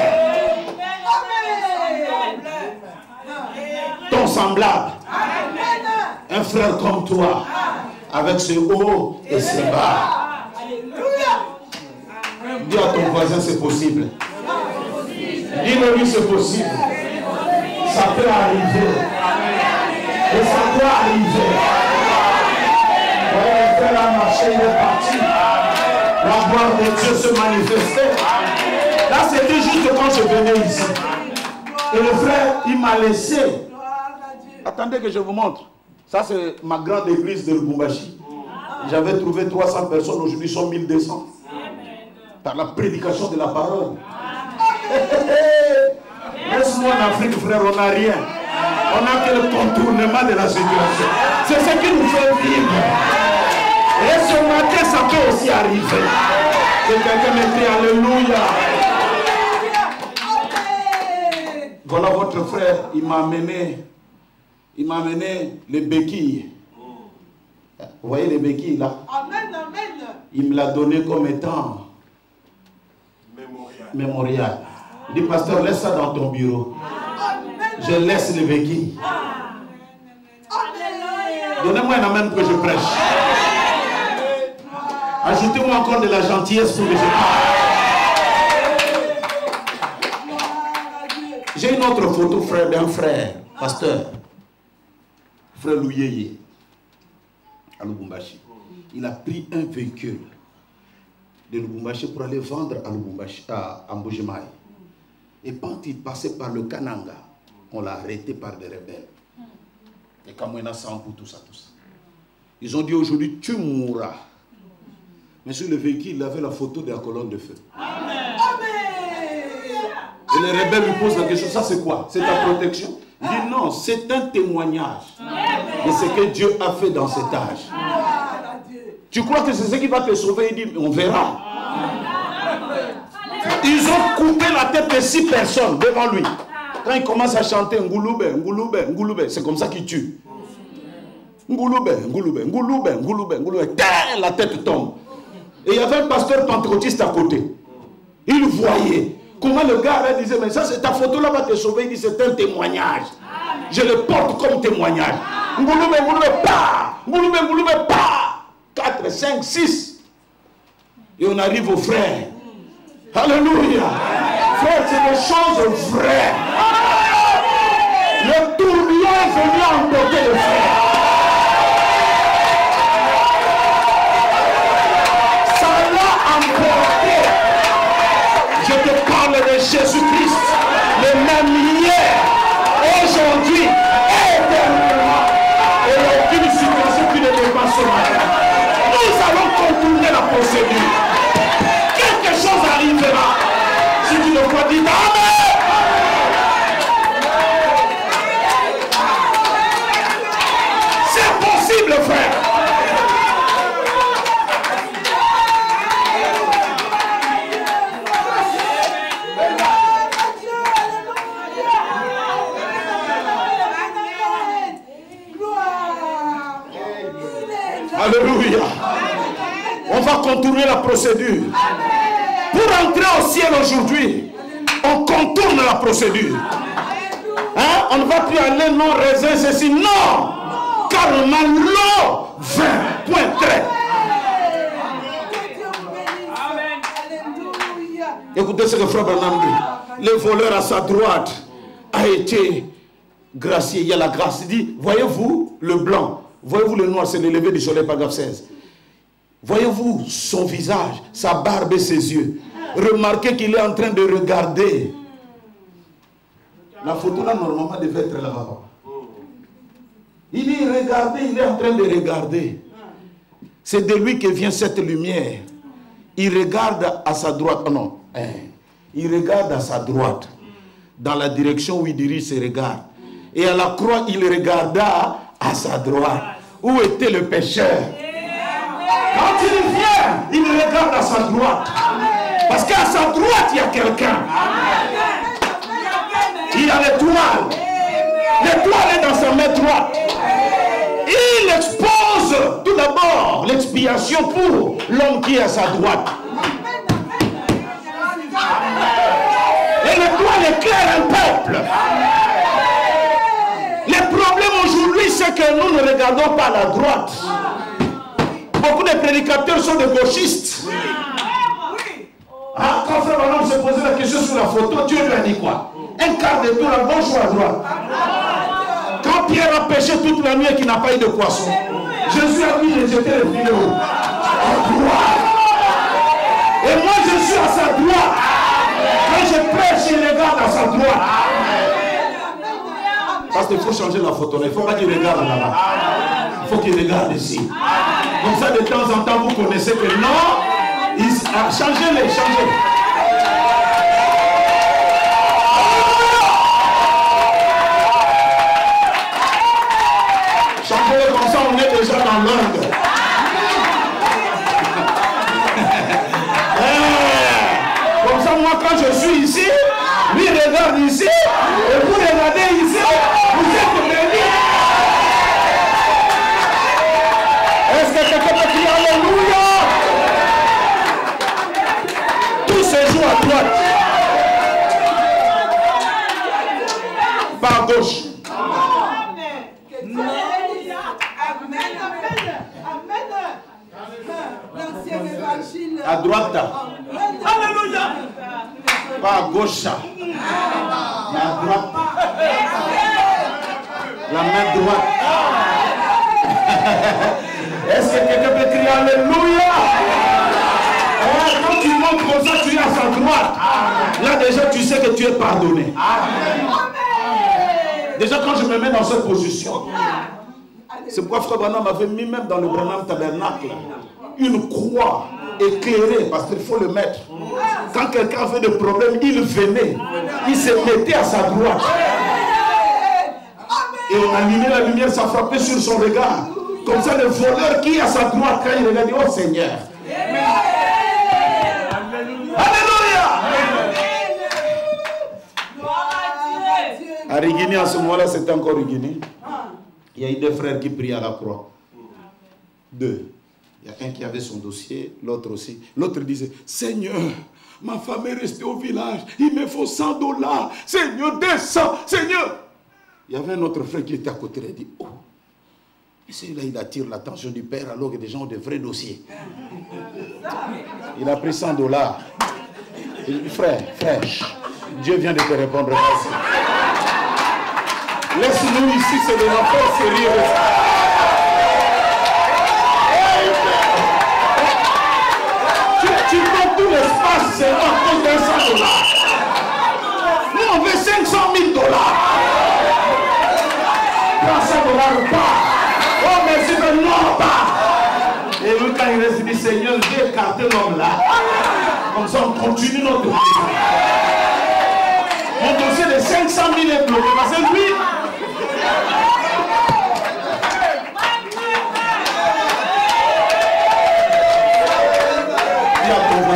ton semblable, un frère comme toi, avec ses hauts et ses bas. Dis à ton voisin, c'est possible. Dis-le lui, c'est possible. Ça peut arriver. Et ça doit arriver. Le frère a marché, il est parti. La gloire de Dieu se manifestait. Là, c'était juste quand je venais ici. Et le frère, il m'a laissé. Attendez que je vous montre. Ça, c'est ma grande église de Lubumbashi. J'avais trouvé 300 personnes, aujourd'hui, sont 1200. Par la prédication de la parole. Laisse-moi en Afrique, frère, on n'a rien. On n'a que le contournement de la situation. C'est ce qui nous fait vivre. Et ce matin, ça peut aussi arriver. Que quelqu'un me crie Alléluia. Voilà votre frère, il m'a amené les béquilles. Vous voyez les béquilles là? Amen, amen. Il me l'a donné comme étant mémorial. Il dit, pasteur, laisse ça dans ton bureau. Je laisse les béquilles. Donnez-moi un amen que je prêche. Ajoutez-moi encore de la gentillesse pour que je parle. J'ai une autre photo, frère, d'un frère, pasteur. Frère Louyeye, à Lubumbashi. Il a pris un véhicule de Lubumbashi pour aller vendre à Lubumbashi, à Mbujimai. Et quand il passait par le Kananga, on l'a arrêté par des rebelles. Et Kamwena Sampu, tout ça. Ils ont dit aujourd'hui, tu mourras. Mais sur le véhicule, il avait la photo de la colonne de feu. Amen. Et les rebelles lui posent la question, ça c'est quoi? C'est ta protection? Il dit non, c'est un témoignage de ce que Dieu a fait dans cet âge. Tu crois que c'est ce qui va te sauver? Il dit, on verra. Ils ont coupé la tête de 6 personnes devant lui. Quand il commence à chanter Ngouloube, Ngouloube, Ngouloube, c'est comme ça qu'il tue. Ngouloube, Ngouloube, Ngouloube, Ngouloube, Ngouloube, la tête tombe. Et il y avait un pasteur pentecôtiste à côté. Il voyait comment le gars disait, mais ça c'est ta photo là va te sauver. Il dit, c'est un témoignage. Je le porte comme témoignage. Ngouloube, Ngouloube, pas. Ngouloube, Ngouloube, pas. 4, 5, 6. Et on arrive au frère. Alléluia. Frère, c'est des choses vraies. Le tourbillon est venu emporter le frère. Ça l'a emporté. Je te parle de Jésus-Christ, le même hier, aujourd'hui, éternellement. Et il n'y a aucune situation qui ne dépasse ce matin. Nous allons contourner la procédure. Quelque chose arrivera. Si tu le crois, dis Amen. C'est possible, frère. Alléluia. On va contourner la procédure. Pour entrer au ciel aujourd'hui, on contourne la procédure. Hein? On ne va plus aller non raisin, ceci, non. Carrément l'eau, vin, point trait. Écoutez ce que Frère Branham dit. Le voleur à sa droite a été gracié. Il y a la grâce. Il dit, voyez-vous le blanc, voyez-vous le noir, c'est le lever du soleil, paragraphe 16. Voyez-vous son visage, sa barbe et ses yeux. Remarquez qu'il est en train de regarder. La photo là, normalement, devait être là-bas. Il dit, regardez, il est en train de regarder. C'est de lui que vient cette lumière. Il regarde à sa droite. Oh non, il regarde à sa droite. Dans la direction où il dirige ses regards. Et à la croix, il regarda à sa droite. Où était le pécheur? Quand il vient, il regarde à sa droite. Parce qu'à sa droite, il y a quelqu'un. Il y a l'étoile. L'étoile est dans sa main droite. Il expose propose tout d'abord l'expiation pour l'homme qui est à sa droite. Et l'étoile éclaire un peuple. Le problème aujourd'hui, c'est que nous ne regardons pas à la droite. Beaucoup de prédicateurs sont des gauchistes. Ah, quand frère Manon se posait la question sur la photo, Dieu lui a dit quoi? Un quart de tour à gauche ou à droite? Quand Pierre a pêché toute la nuit et qu'il n'a pas eu de poisson, Jésus a dit de jeter le filet où? À droite. Et moi je suis à sa droite. Quand je prêche, il regarde à sa droite. Parce qu'il faut changer la photo. Il ne faut pas qu'il regarde là-bas. Il faut qu'il regarde ici. Comme ça, de temps en temps, vous connaissez que non. Changez-les, changez. Changez-les comme ça, on est déjà dans l'ordre. Comme ça, moi, quand je suis ici, lui regarde ici, et vous regardez ici, vous êtes bénis. Est-ce que quelqu'un peut crier Alléluia? Tout se joue à droite. Pas à gauche. À droite. Alléluia. Pas à gauche. Mais à droite. La main droite. Est-ce que quelqu'un peut crier Alléluia? Quand tu montes comme ça, tu es à sa droite. Là déjà, tu sais que tu es pardonné. Déjà, quand je me mets dans cette position, c'est pourquoi Frère Branham m'avait mis même dans le Branham Tabernacle une croix éclairée, parce qu'il faut le mettre. Quand quelqu'un avait des problèmes, il venait, il se mettait à sa droite. Et on allumait la lumière, ça frappait sur son regard. Comme ça, le voleur qui est à sa droite, quand il regarde, oh Seigneur. Alléluia. À Rigini, à ce moment-là, c'était encore Rigini. Il y a eu deux frères qui prient à la croix. Deux. Il y a un qui avait son dossier, l'autre aussi. L'autre disait, Seigneur, ma femme est restée au village, il me faut $100. Seigneur, descends, Seigneur. Il y avait un autre frère qui était à côté, il a dit, oh, et celui-là, il attire l'attention du père alors que des gens ont de vrais dossiers. Il a pris $100. Il dit, frère, Dieu vient de te répondre. Laisse-nous ici, c'est des affaires sérieuses. Tu prends tout l'espace seulement à cause d'un $100. Nous, on veut $500 000. Prends $100 ou pas. Oh, merci, mais non, pas. Et lui, quand il reste, il dit, Seigneur, j'ai écarté l'homme là. Comme ça, on continue notre vie. Mon dossier de 500 000 est bloqué. Parce que lui,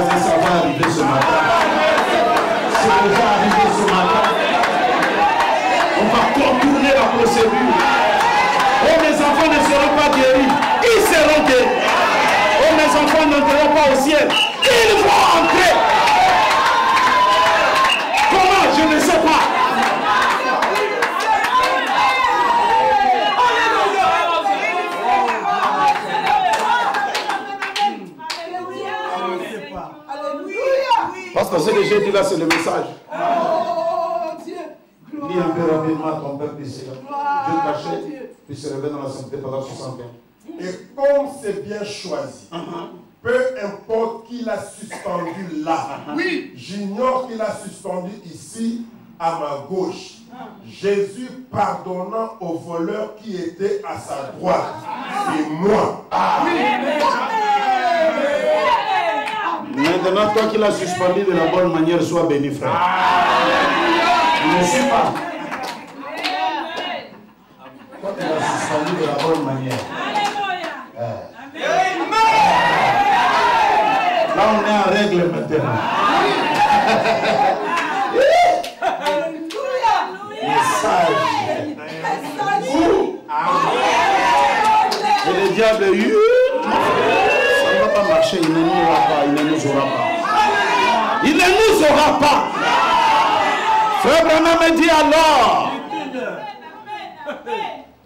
ça va arriver ce matin. C'est déjà arrivé ce matin. On va contourner la procédure. Et mes enfants ne seront pas guéris. Ils seront guéris. Et mes enfants n'entreront pas au ciel. Ils vont entrer. Comment? Je ne sais pas. Parce que ce que j'ai dit là, c'est le message. Lis un peu rapidement ton peuple ici. Dieu caché, puis se révèle dans la sainteté pendant 60 ans. Et comme c'est bien choisi, peu importe qui l'a suspendu là, oui, j'ignore qu'il l'a suspendu ici à ma gauche. Jésus pardonnant au voleur qui était à sa droite. C'est moi. Maintenant, toi qui l'as suspendu de la bonne manière, sois béni, frère. Je ne sais pas. Toi qui l'as suspendu de la bonne manière. Là, on est en règle maintenant. Message. Et Le diable, ça ne va pas marcher, il ne nous aura pas, il ne nous aura pas. Il ne nous aura pas. Frère Branham me dit alors,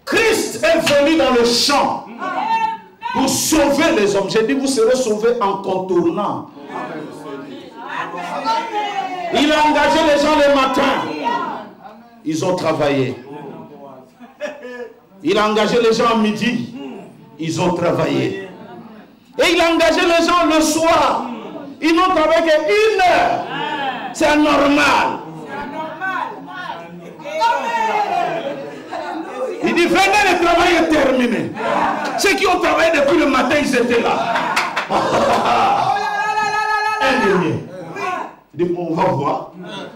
Christ est venu dans le champ pour sauver les hommes. J'ai dit, vous serez sauvés en contournant. Il a engagé les gens le matin. Ils ont travaillé. Il a engagé les gens à midi. Ils ont travaillé. Et il a engagé les gens le soir. Ils n'ont travaillé qu'une heure. C'est anormal. Il dit, venez, le travail est terminé. Ceux qui ont travaillé depuis le matin, ils étaient là. Un dernier. Il dit, on va voir.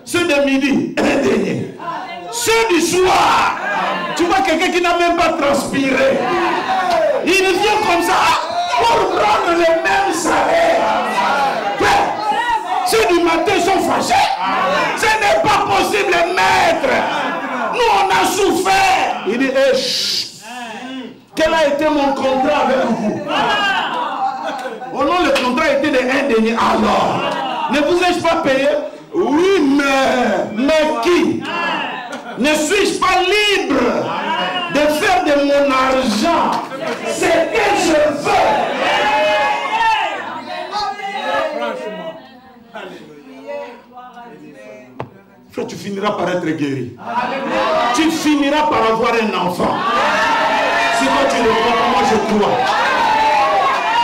Ceux de midi, un dernier. Ceux du soir. Tu vois quelqu'un qui n'a même pas transpiré. Il vient comme ça pour prendre le même salaire. Ceux du matin sont fâchés. Ce n'est pas possible, maître. Nous, on a souffert. Il dit, quel a été mon contrat avec vous? Oh non, le contrat était de un dernier. Alors, ne vous ai-je pas payé? Oui, mais qui? Ne suis-je pas libre de faire de mon argent ce que je veux? Frère, tu finiras par être guéri. Tu finiras par avoir un enfant. Si toi tu le crois, moi je crois.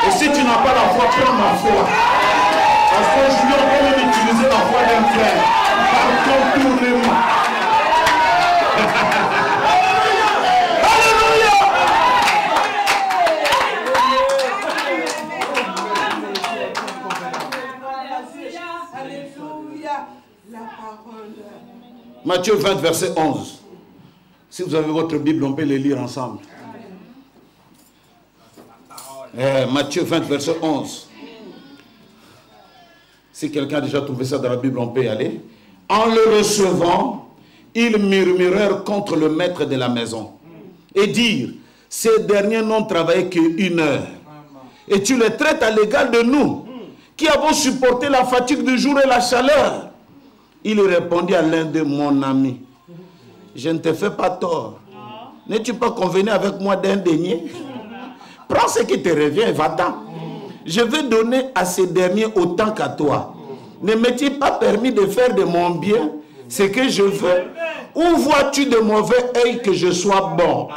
Et si tu n'as pas la foi, prends ma foi. Parce qu'aujourd'hui, on peut même utiliser la foi d'un frère par contournement. Alléluia! Alléluia. La parole. Matthieu 20, verset 11. Si vous avez votre Bible, on peut les lire ensemble. Matthieu 20, verset 11. Si quelqu'un a déjà trouvé ça dans la Bible, on peut y aller. En le recevant, ils murmurèrent contre le maître de la maison et dirent, ces derniers n'ont travaillé qu'une heure. Et tu les traites à l'égal de nous, qui avons supporté la fatigue du jour et la chaleur. Il répondit à l'un de mon ami, je ne te fais pas tort. N'es-tu pas convenu avec moi d'un denier? Prends ce qui te revient et va-t'en. Je vais donner à ces derniers autant qu'à toi. Ne m'est-il pas permis de faire de mon bien ce que je veux? Où vois-tu de mauvais œil que je sois bon?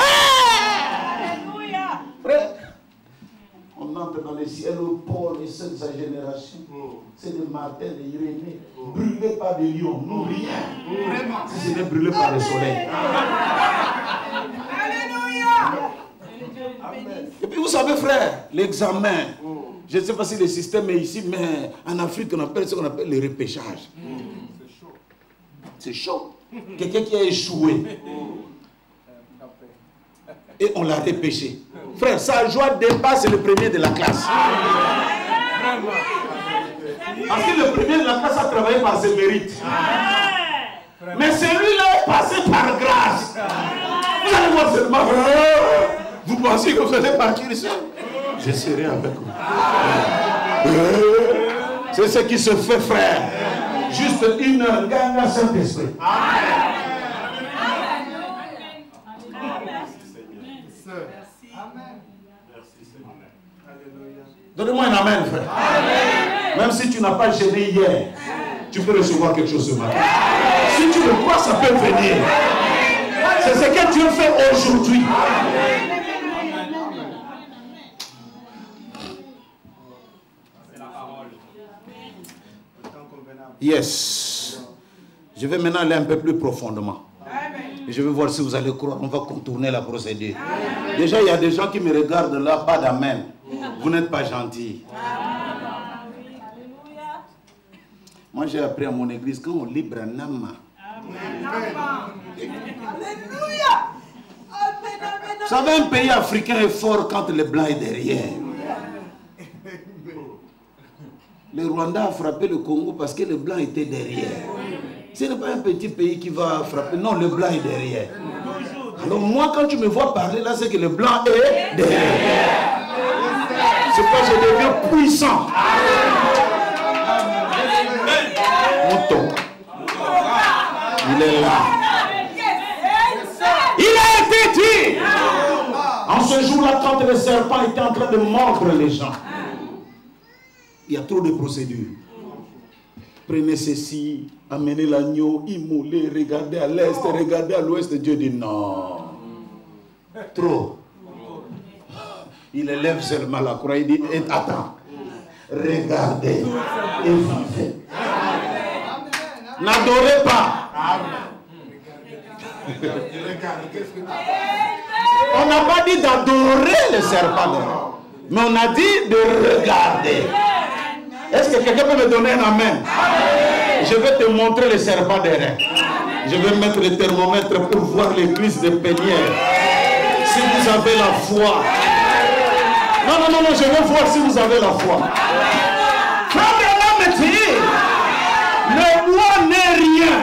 Frère, on entre dans les ciels, Paul et ceux de sa génération. C'est de Martin, de Irénée, brûlés par des lions, nous rien. Si ce n'est brûlé par le soleil. Et puis vous savez, frère, l'examen, je ne sais pas si le système est ici, mais en Afrique, on appelle ce qu'on appelle le repêchage. C'est chaud. Quelqu'un qui a échoué. Et on l'a repêché. Frère, sa joie dépasse le premier de la classe. Parce que le premier de la classe a travaillé par ses mérites. Mais celui-là est passé par grâce. Vous allez voir seulement. Vous pensez que vous allez partir ici? Je serai avec vous. C'est ce qui se fait, frère. Juste une heure, gagne à Saint-Esprit. Donnez-moi un amen, frère. Amen. Même si tu n'as pas gêné hier, tu peux recevoir quelque chose ce matin. Si tu le crois, ça peut venir. C'est ce que Dieu fait aujourd'hui. Yes. Je vais maintenant aller un peu plus profondément. Et je vais voir si vous allez croire. On va contourner la procédure. Déjà, il y a des gens qui me regardent là, pas d'amen. Vous n'êtes pas gentils. Moi, j'ai appris à mon église, quand on lit Branham. Vous savez, un pays africain est fort quand le blanc est derrière. Le Rwanda a frappé le Congo parce que le blanc était derrière. Ce n'est pas un petit pays qui va frapper. Non, le blanc est derrière. Alors moi, quand tu me vois parler là, c'est que le blanc est derrière. C'est pourquoi je deviens puissant. Mouton. Il est là. Il a été dit. En ce jour-là, quand le serpent était en train de mordre les gens, il y a trop de procédures. Prenez ceci, amenez l'agneau, immolez, regardez à l'est, regardez à l'ouest. Dieu dit non. Trop. Il élève seulement la croix. Il dit attends, regardez et vivez. N'adorez pas. On n'a pas dit d'adorer le serpent, mais on a dit de regarder. Est-ce que quelqu'un peut me donner un amen? Je vais te montrer le serpent des reins. Je vais mettre le thermomètre pour voir les cuisses de Pénière. Si vous avez la foi. Non, je vais voir si vous avez la foi. Frère de l'homme dit, le bois n'est rien.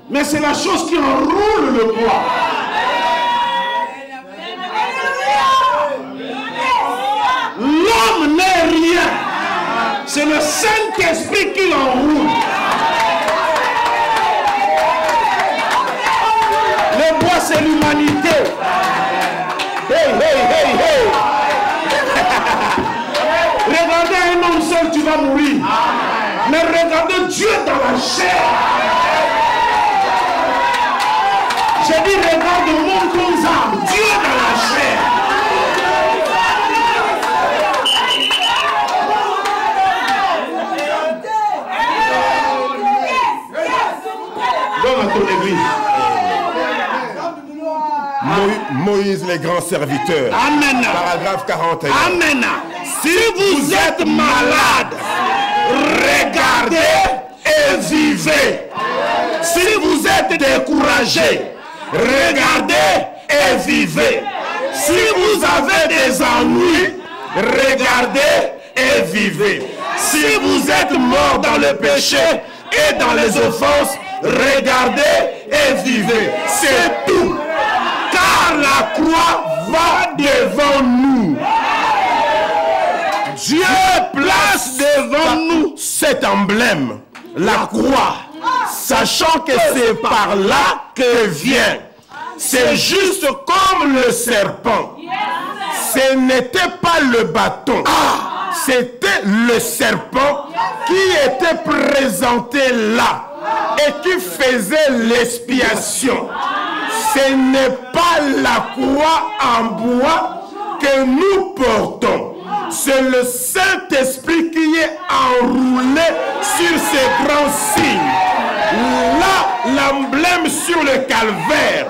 Mais c'est la chose qui enroule le bois. L'homme n'est rien. C'est le Saint-Esprit qui l'enroule. Le bois, c'est l'humanité. Hey. Regardez un homme seul, tu vas mourir. Mais regardez Dieu dans la chair. J'ai dit, regarde mon âme, Dieu dans la chair. Donne à ton église. Moïse, les grands serviteurs. Amen. Paragraphe 41. Amen. Si vous êtes malade, regardez et vivez. Si vous êtes découragé, regardez et vivez. Si vous avez des ennuis, regardez et vivez. Si vous êtes mort dans le péché et dans les offenses, regardez et vivez. C'est tout. Car la croix va devant nous. Dieu place devant nous cet emblème, la croix, sachant que c'est par là que vient. C'est juste comme le serpent. Ce n'était pas le bâton. C'était le serpent qui était présenté là et qui faisait l'expiation. Ce n'est pas la croix en bois que nous portons. C'est le Saint-Esprit qui est enroulé sur ces grands signes. Là, l'emblème sur le calvaire,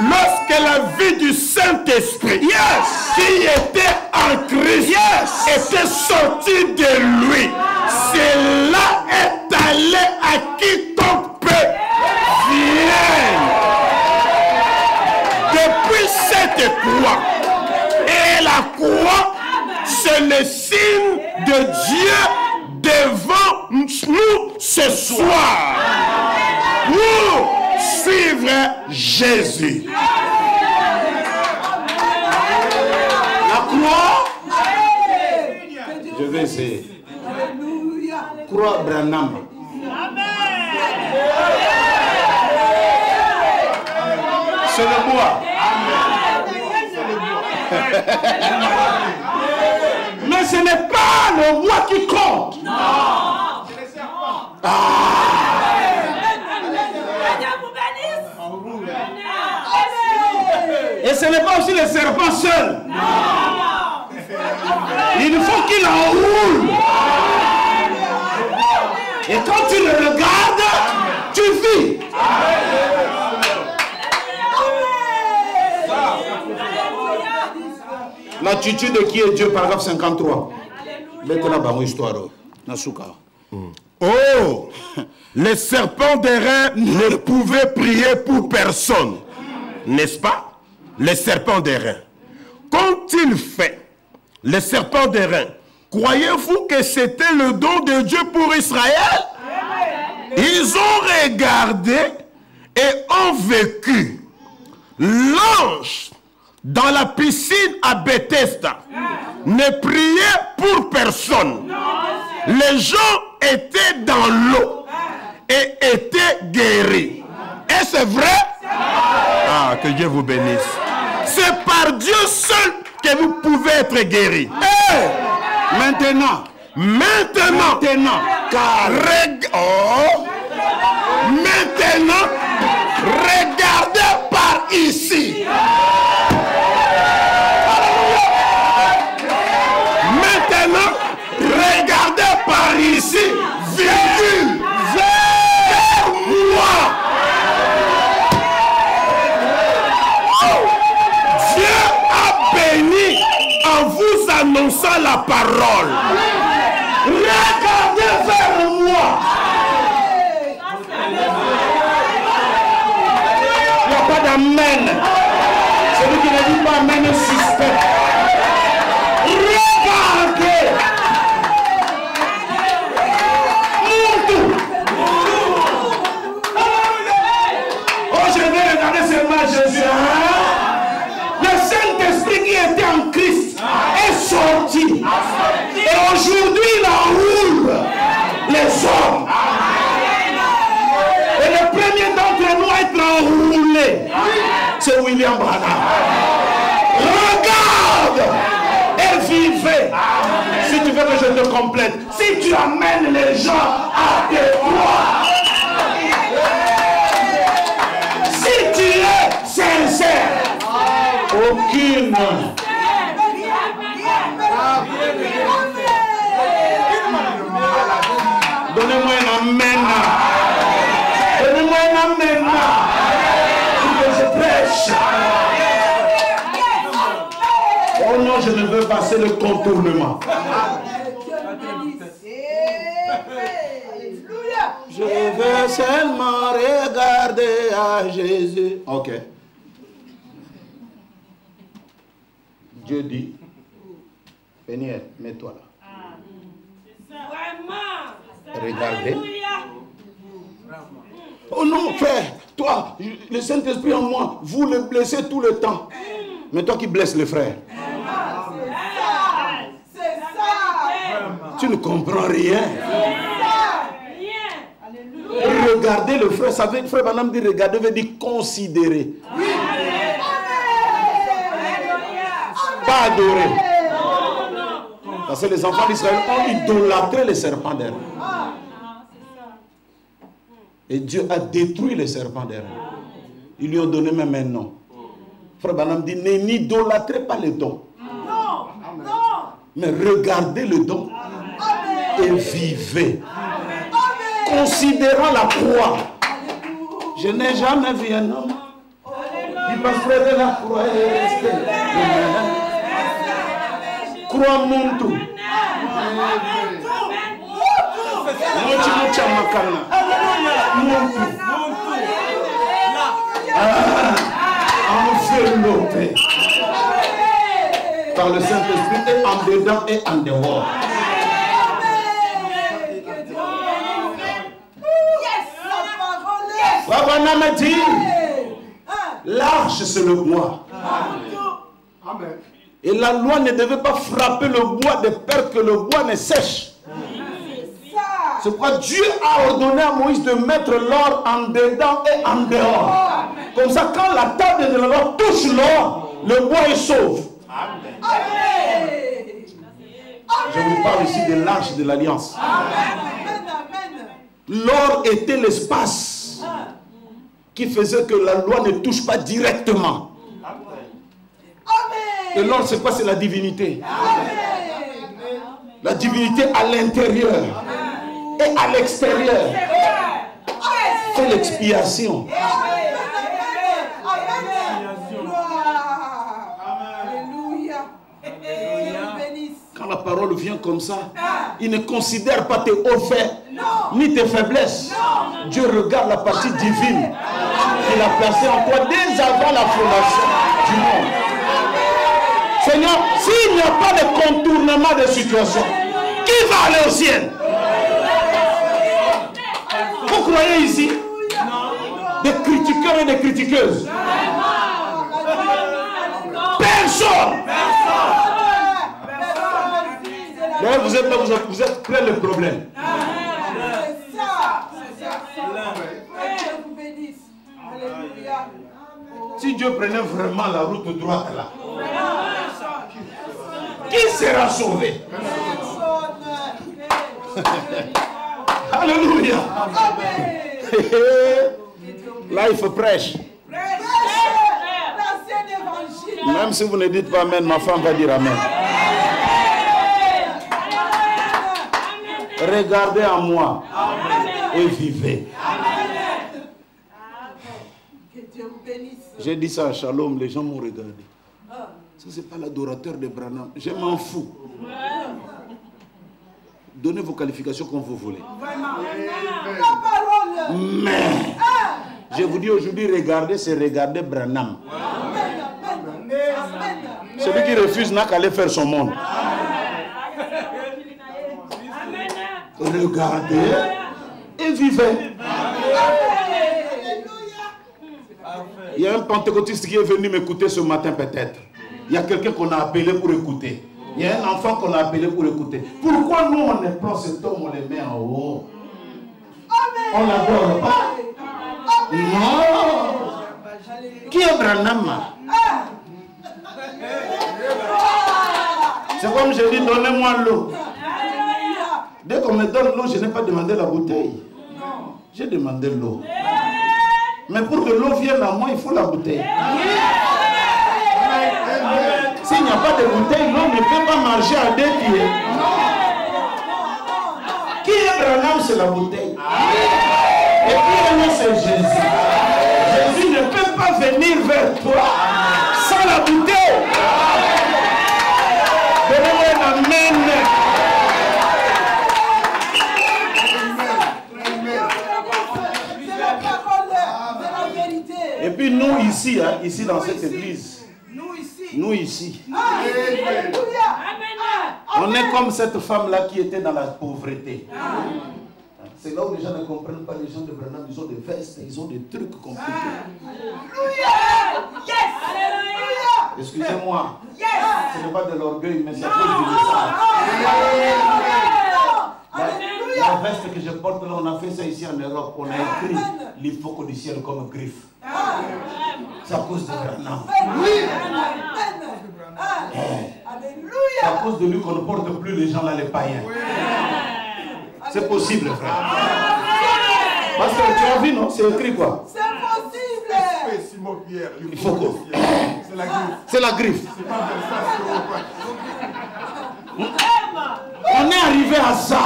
lorsque la vie du Saint-Esprit, qui était en Christ, était sortie de lui, c'est là est allé à quiconque peut vienne. Depuis cette croix, et la croix, c'est le signe de Dieu devant nous ce soir pour suivre Jésus. La croix, je vais essayer. Croix Branham. C'est le bois. Mais ce n'est pas le bois qui compte. Non. C'est les serpents. Et ce n'est pas aussi le serpent seul. Non. Il faut qu'il enroule. Et quand tu le regardes, tu vis. L'attitude de qui est Dieu, paragraphe 53. Oh, les serpents d'airain ne pouvaient prier pour personne. N'est-ce pas? Les serpents d'airain. Qu'ont-ils fait? Les serpents d'airain. Croyez-vous que c'était le don de Dieu pour Israël? Ils ont regardé et ont vécu l'ange dans la piscine à Bethesda ne priait pour personne. Les gens étaient dans l'eau et étaient guéris. Et c'est vrai? Ah, que Dieu vous bénisse. C'est par Dieu seul que vous pouvez être guéris. Hey! Maintenant, car maintenant, regardez par ici. Maintenant, regardez par ici, virgule, vers moi. Dieu a béni en vous annonçant la parole. Regardez vers moi. Il n'y a pas d'amen. Celui qui ne dit pas amen est suspect. Regardez. Oh, je vais regarder seulement Jésus. Le Saint-Esprit qui était en Christ est sorti. Et aujourd'hui, il enroule les hommes. Et le premier d'entre nous à être enroulé, c'est William Branham. Regarde et vivez. Si tu veux que je te complète, si tu amènes les gens à tes croix, si tu es sincère, aucune. Donnez-moi un amen. Donnez-moi un amen. Pour que je prêche. Oh non, je ne veux pas, c'est le contournement. Je veux seulement regarder à Jésus. Ok. Dieu dit, Péniel, mets-toi là. Regardez. Oh non, frère, toi, le Saint-Esprit en moi, vous le blessez tout le temps. Mais toi qui blesses le frère. Tu ne comprends rien. Regardez le frère. Ça veut dire, frère Branham dit regarder veut dire considérer. Pas adorer. Parce que les enfants d'Israël ont idolâtré les serpents d'air. Et Dieu a détruit les serpents d'air. Ils lui ont donné même un nom. Frère Branham dit n'idolâtrez pas les dons. Mais regardez le don et vivez. Considérant la croix. Je n'ai jamais vu un homme qui passerait de la croix et resté. Croix Muntu. Enveloppé par le Saint-Esprit et en dedans et en dehors. Babana m'a dit, l'arche c'est le bois. Et la loi ne devait pas frapper le bois de peur que le bois ne sèche. C'est pourquoi Dieu a ordonné à Moïse de mettre l'or en dedans et en dehors. Comme ça, quand la table de l'or touche l'or, le bois est sauve. Je vous parle ici de l'arche de l'alliance. L'or était l'espace qui faisait que la loi ne touche pas directement. Et l'or, c'est quoi? C'est la divinité. La divinité à l'intérieur et à l'extérieur. C'est l'expiation. Quand la parole vient comme ça, il ne considère pas tes hauts faits, ni tes faiblesses. Dieu regarde la partie divine qu'il a placée en toi dès avant la fondation du monde. Seigneur, s'il n'y a pas de contournement de situation, qui va aller au ciel? Vous croyez ici? des critiqueurs et des critiqueuses. Personne. D'ailleurs, vous êtes là, vous êtes plein de problèmes. Si Dieu prenait vraiment la route droite là, qui sera sauvé? Alléluia. Life prêche. Même si vous ne dites pas amen, ma femme va dire amen. Regardez en moi et vivez. J'ai dit ça à Shalom, les gens m'ont regardé. Ça, c'est pas l'adorateur de Branham. Je m'en fous. Donnez vos qualifications comme vous voulez. Mais, je vous dis aujourd'hui, regardez, c'est regarder Branham. Celui qui refuse n'a qu'à aller faire son monde. Regardez et vivez. Il y a un pentecôtiste qui est venu m'écouter ce matin peut-être. Il y a quelqu'un qu'on a appelé pour écouter. Il y a un enfant qu'on a appelé pour écouter. Pourquoi nous on ne prend cet homme, on le met en haut? On n'adore pas. Non. Qui est Branham? C'est comme je dis, donnez-moi l'eau. Dès qu'on me donne l'eau, je n'ai pas demandé la bouteille. J'ai demandé l'eau. Mais pour que l'eau vienne à moi, il faut la bouteille. S'il n'y a pas de bouteille, l'eau ne peut pas marcher à 2 pieds. Qui est Branham, c'est la bouteille. Et puis, c'est Jésus. Jésus ne peut pas venir vers toi sans la bouteille. Donnez-moi un amen. Et puis nous ici, hein, ici dans cette église, nous ici, on est comme cette femme-là qui était dans la pauvreté. C'est là où les gens ne comprennent pas, les gens de Branham, ils ont des vestes, ils ont des trucs compliqués. Excusez-moi, ce n'est pas de l'orgueil, mais c'est à cause du message. La veste que je porte là, on a fait ça ici en Europe. On a écrit l'hypoque du ciel comme griffe. C'est à cause de Branham. C'est à cause de lui qu'on ne porte plus les gens là, les païens. C'est possible, frère. Parce que tu as vu, non? C'est écrit quoi? C'est possible. Simon Pierre, il faut que... C'est la griffe. C'est la griffe. C'est pas On est arrivé à ça.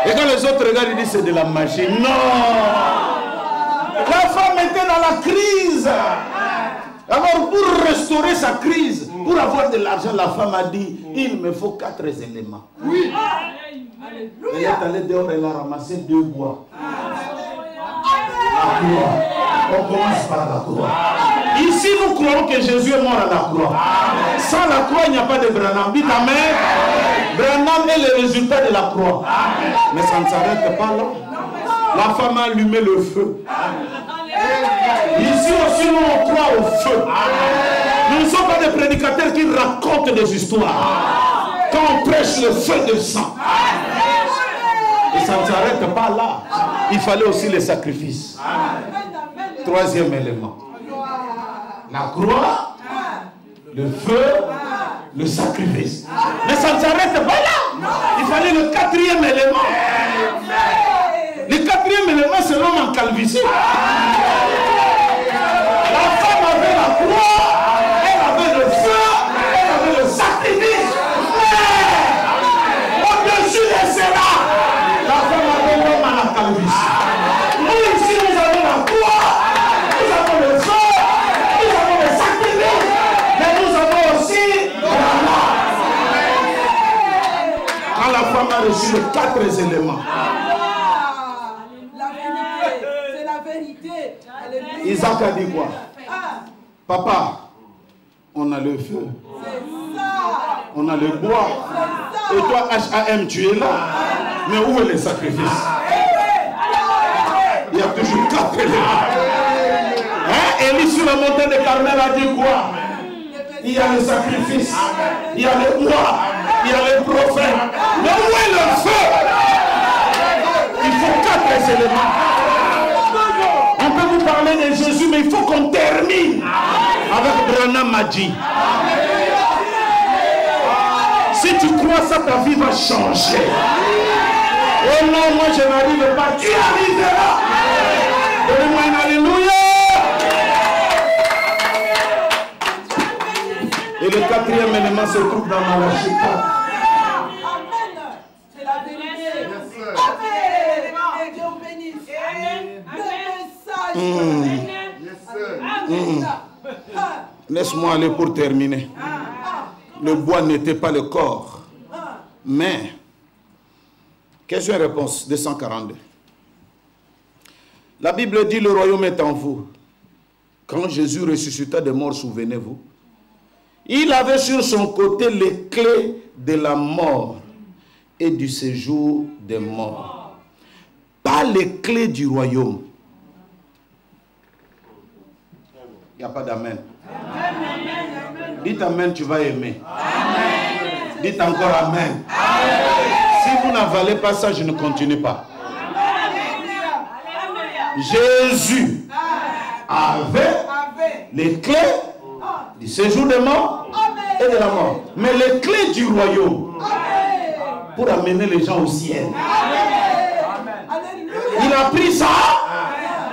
Et quand les autres regardent, ils disent c'est de la magie. Non. La femme était dans la crise. Alors pour restaurer sa crise, pour avoir de l'argent, la femme a dit, il me faut 4 éléments. Oui. Elle est allée dehors, elle a ramassé 2 bois. La croix. On commence par la croix. Ici, nous croyons que Jésus est mort à la croix. Sans la croix, il n'y a pas de Branham. Dites amen. Branham est le résultat de la croix. Mais ça ne s'arrête pas là. La femme a allumé le feu. Ici aussi, nous on croit au feu. Nous ne sommes pas des prédicateurs qui racontent des histoires. Quand on prêche le feu de sang. Et ça ne s'arrête pas là. Il fallait aussi les sacrifices. 3e élément. La croix, le feu, le sacrifice. Mais ça ne s'arrête pas là. Il fallait le 4e élément. Le 4e élément, c'est l'homme en calvitie. La femme avait la croix, elle avait le feu, elle avait le sacrifice. Mais au-dessus de cela, la femme avait l'homme à la calvitie. Nous ici, nous avons la croix, nous avons le feu, nous avons le sacrifice, mais nous avons aussi la quand la femme a reçu les 4 éléments. Isaac a dit quoi? Papa, on a le feu, on a le bois, et toi HAM tu es là, mais où est le sacrifice? Hein? Élie sur la montagne de Carmel a dit quoi? Il y a le sacrifice, il y a le bois, il y a les prophètes. Mais où est le feu? Il faut 4 éléments. On peut vous parler de Jésus, mais il faut qu'on termine avec Branham Madi. Si tu crois ça, ta vie va changer. Oh non, moi je n'arrive pas. Tu arriveras. Donnez-moi un alléluia. Et le 4e élément se trouve dans Malachie 4. C'est la vérité. Amen. Dieu bénisse. Le message. Laisse-moi aller pour terminer. Le bois n'était pas le corps. Mais, question-réponse 242. La Bible dit le royaume est en vous. Quand Jésus ressuscita des morts, souvenez-vous, il avait sur son côté les clés de la mort et du séjour des morts. Pas les clés du royaume. Il n'y a pas d'amen. Dites amen, tu vas aimer. Amen. Dites encore amen. Amen. Si vous n'avalez pas ça, je ne continue pas. Amen. Jésus avait les clés du séjour des morts et de la mort. Mais les clés du royaume pour amener les gens au ciel. Il a pris ça,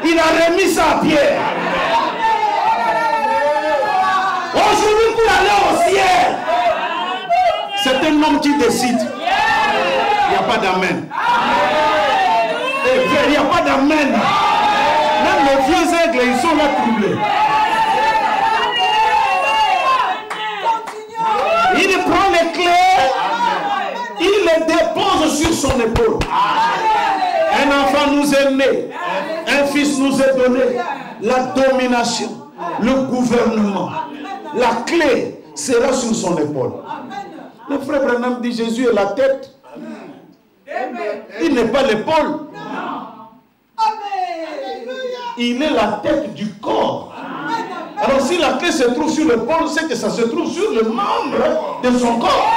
il a remis ça à Pierre. Aujourd'hui, pour aller au ciel, c'est un homme qui décide. Il n'y a pas d'amen. Il n'y a pas d'amen. Même les vieux aigles, ils sont là troublés. Il prend les clés, il les dépose sur son épaule. Un enfant nous est né, un fils nous est donné. La domination, le gouvernement, la clé sera sur son épaule. Le frère Branham dit Jésus est la tête. Il n'est pas l'épaule. Il est la tête du corps. Alors si la clé se trouve sur l'épaule, c'est que ça se trouve sur le membre de son corps.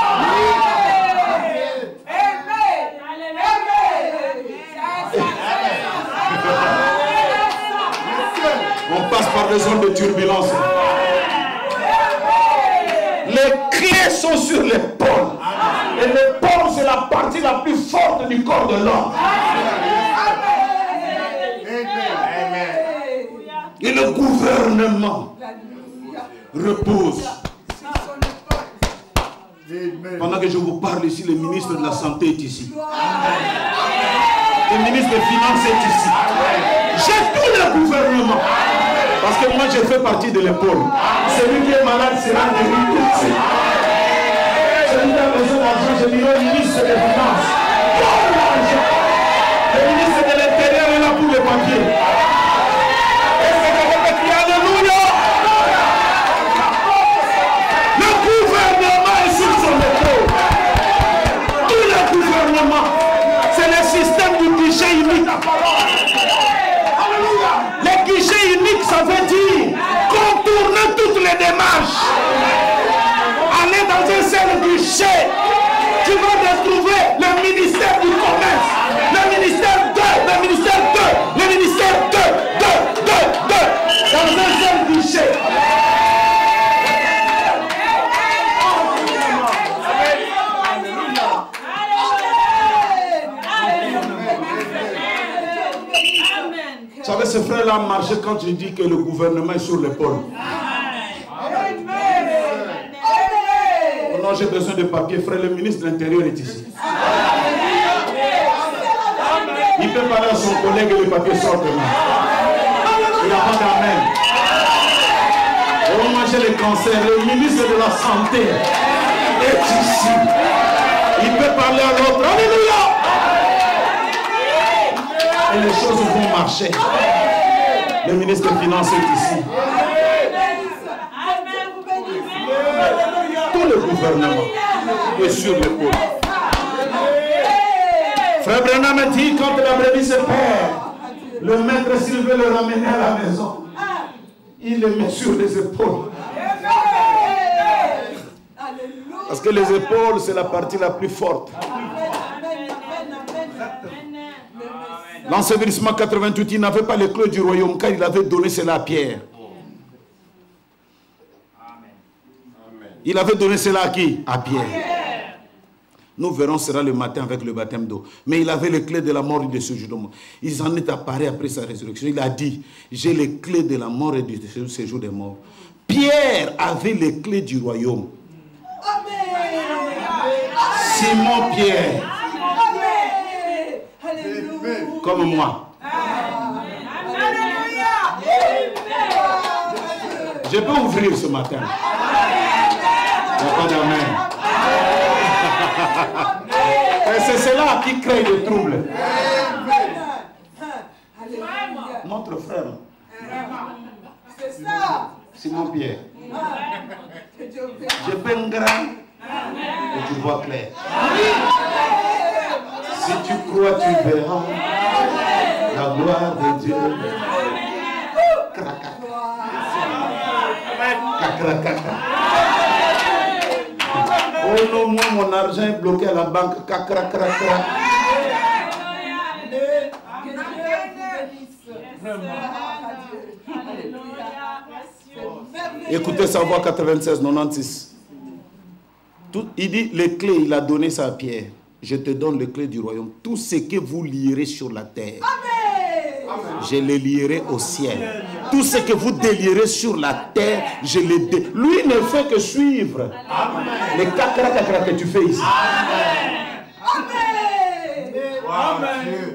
On passe par des zones de turbulence. Les clés sont sur l'épaule. Et l'épaule, c'est la partie la plus forte du corps de l'homme. Et le gouvernement repose. Pendant que je vous parle ici, le ministre de la Santé est ici. Le ministre des Finances est ici. J'ai tout le gouvernement. Parce que moi, je fais partie de l'épaule. Celui qui est malade sera guéri tout de suite. Celui qui a besoin d'argent, je dirai au ministre des Finances. Donne l'argent. Le ministre de l'Intérieur est là pour les papiers. Et c'est que vous criez Alléluia. Le gouvernement est sur son épaule. Tout le gouvernement. C'est le système du guichet unique. Le guichet unique, ça veut dire contourner toutes les démarches. Aller dans un seul guichet. Tu vas retrouver le ministère du commerce, le ministère 2, le ministère 2, le ministère 2, dans un seul guichet. Vous savez, ce frère-là a marché quand je dis que le gouvernement est sur l'épaule. Oh non, j'ai besoin de papier. Frère, le ministre de l'Intérieur est ici. Il peut parler à son collègue et le papier sort demain. Il n'y a pas d'amen. Oh, moi j'ai le cancer. Le ministre de la Santé est ici. Il peut parler à l'autre. Alléluia. Et les choses vont marcher. Le ministre des Finances est ici. Tout le gouvernement est sur l'épaule. Frère Branham dit quand la brebis se perd, Le maître, s'il veut le ramener à la maison, il le met sur les épaules. Parce que les épaules, c'est la partie la plus forte. L'ensevelissement 88, il n'avait pas les clés du royaume car il avait donné cela à Pierre. Il avait donné cela à qui? À Pierre. Nous verrons cela le matin avec le baptême d'eau. Mais il avait les clés de la mort et du séjour de mort. Il en est apparu après sa résurrection. Il a dit, j'ai les clés de la mort et du séjour des morts. Pierre avait les clés du royaume. Simon Pierre. Comme moi. Je peux ouvrir ce matin. Il n'y a pas d'amen. Et c'est cela qui crée le trouble. Notre frère. Simon Pierre. Je peins grand et tu vois clair. Si tu crois, tu verras la gloire de Dieu. Oh non, moi mon argent est bloqué à la banque. Écoutez sa voix 96-96. Il dit les clés, il a donné ça à Pierre. Je te donne les clés du royaume. Tout ce que vous lierez sur la terre, je les lierai au ciel. Tout ce que vous délierez sur la terre, je les délierai. Lui ne fait que suivre les cacra que tu fais ici.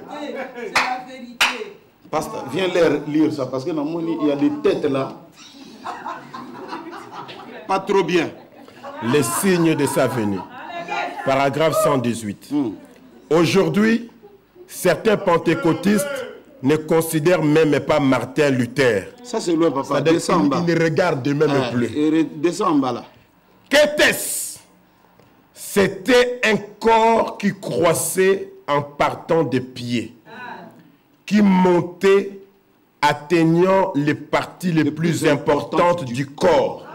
C'est la vérité. Pasteur, viens leur lire ça parce que dans mon lit, il y a des têtes là. Pas trop bien. Les signes de sa venue. Paragraphe 118. Aujourd'hui, certains pentecôtistes ne considèrent même pas Martin Luther. Ça c'est loin, papa. Descends en bas. Ils ne regardent même plus. Descends en bas là. Qu'était-ce? C'était un corps qui croissait en partant des pieds, qui montait atteignant les parties les plus importantes du corps,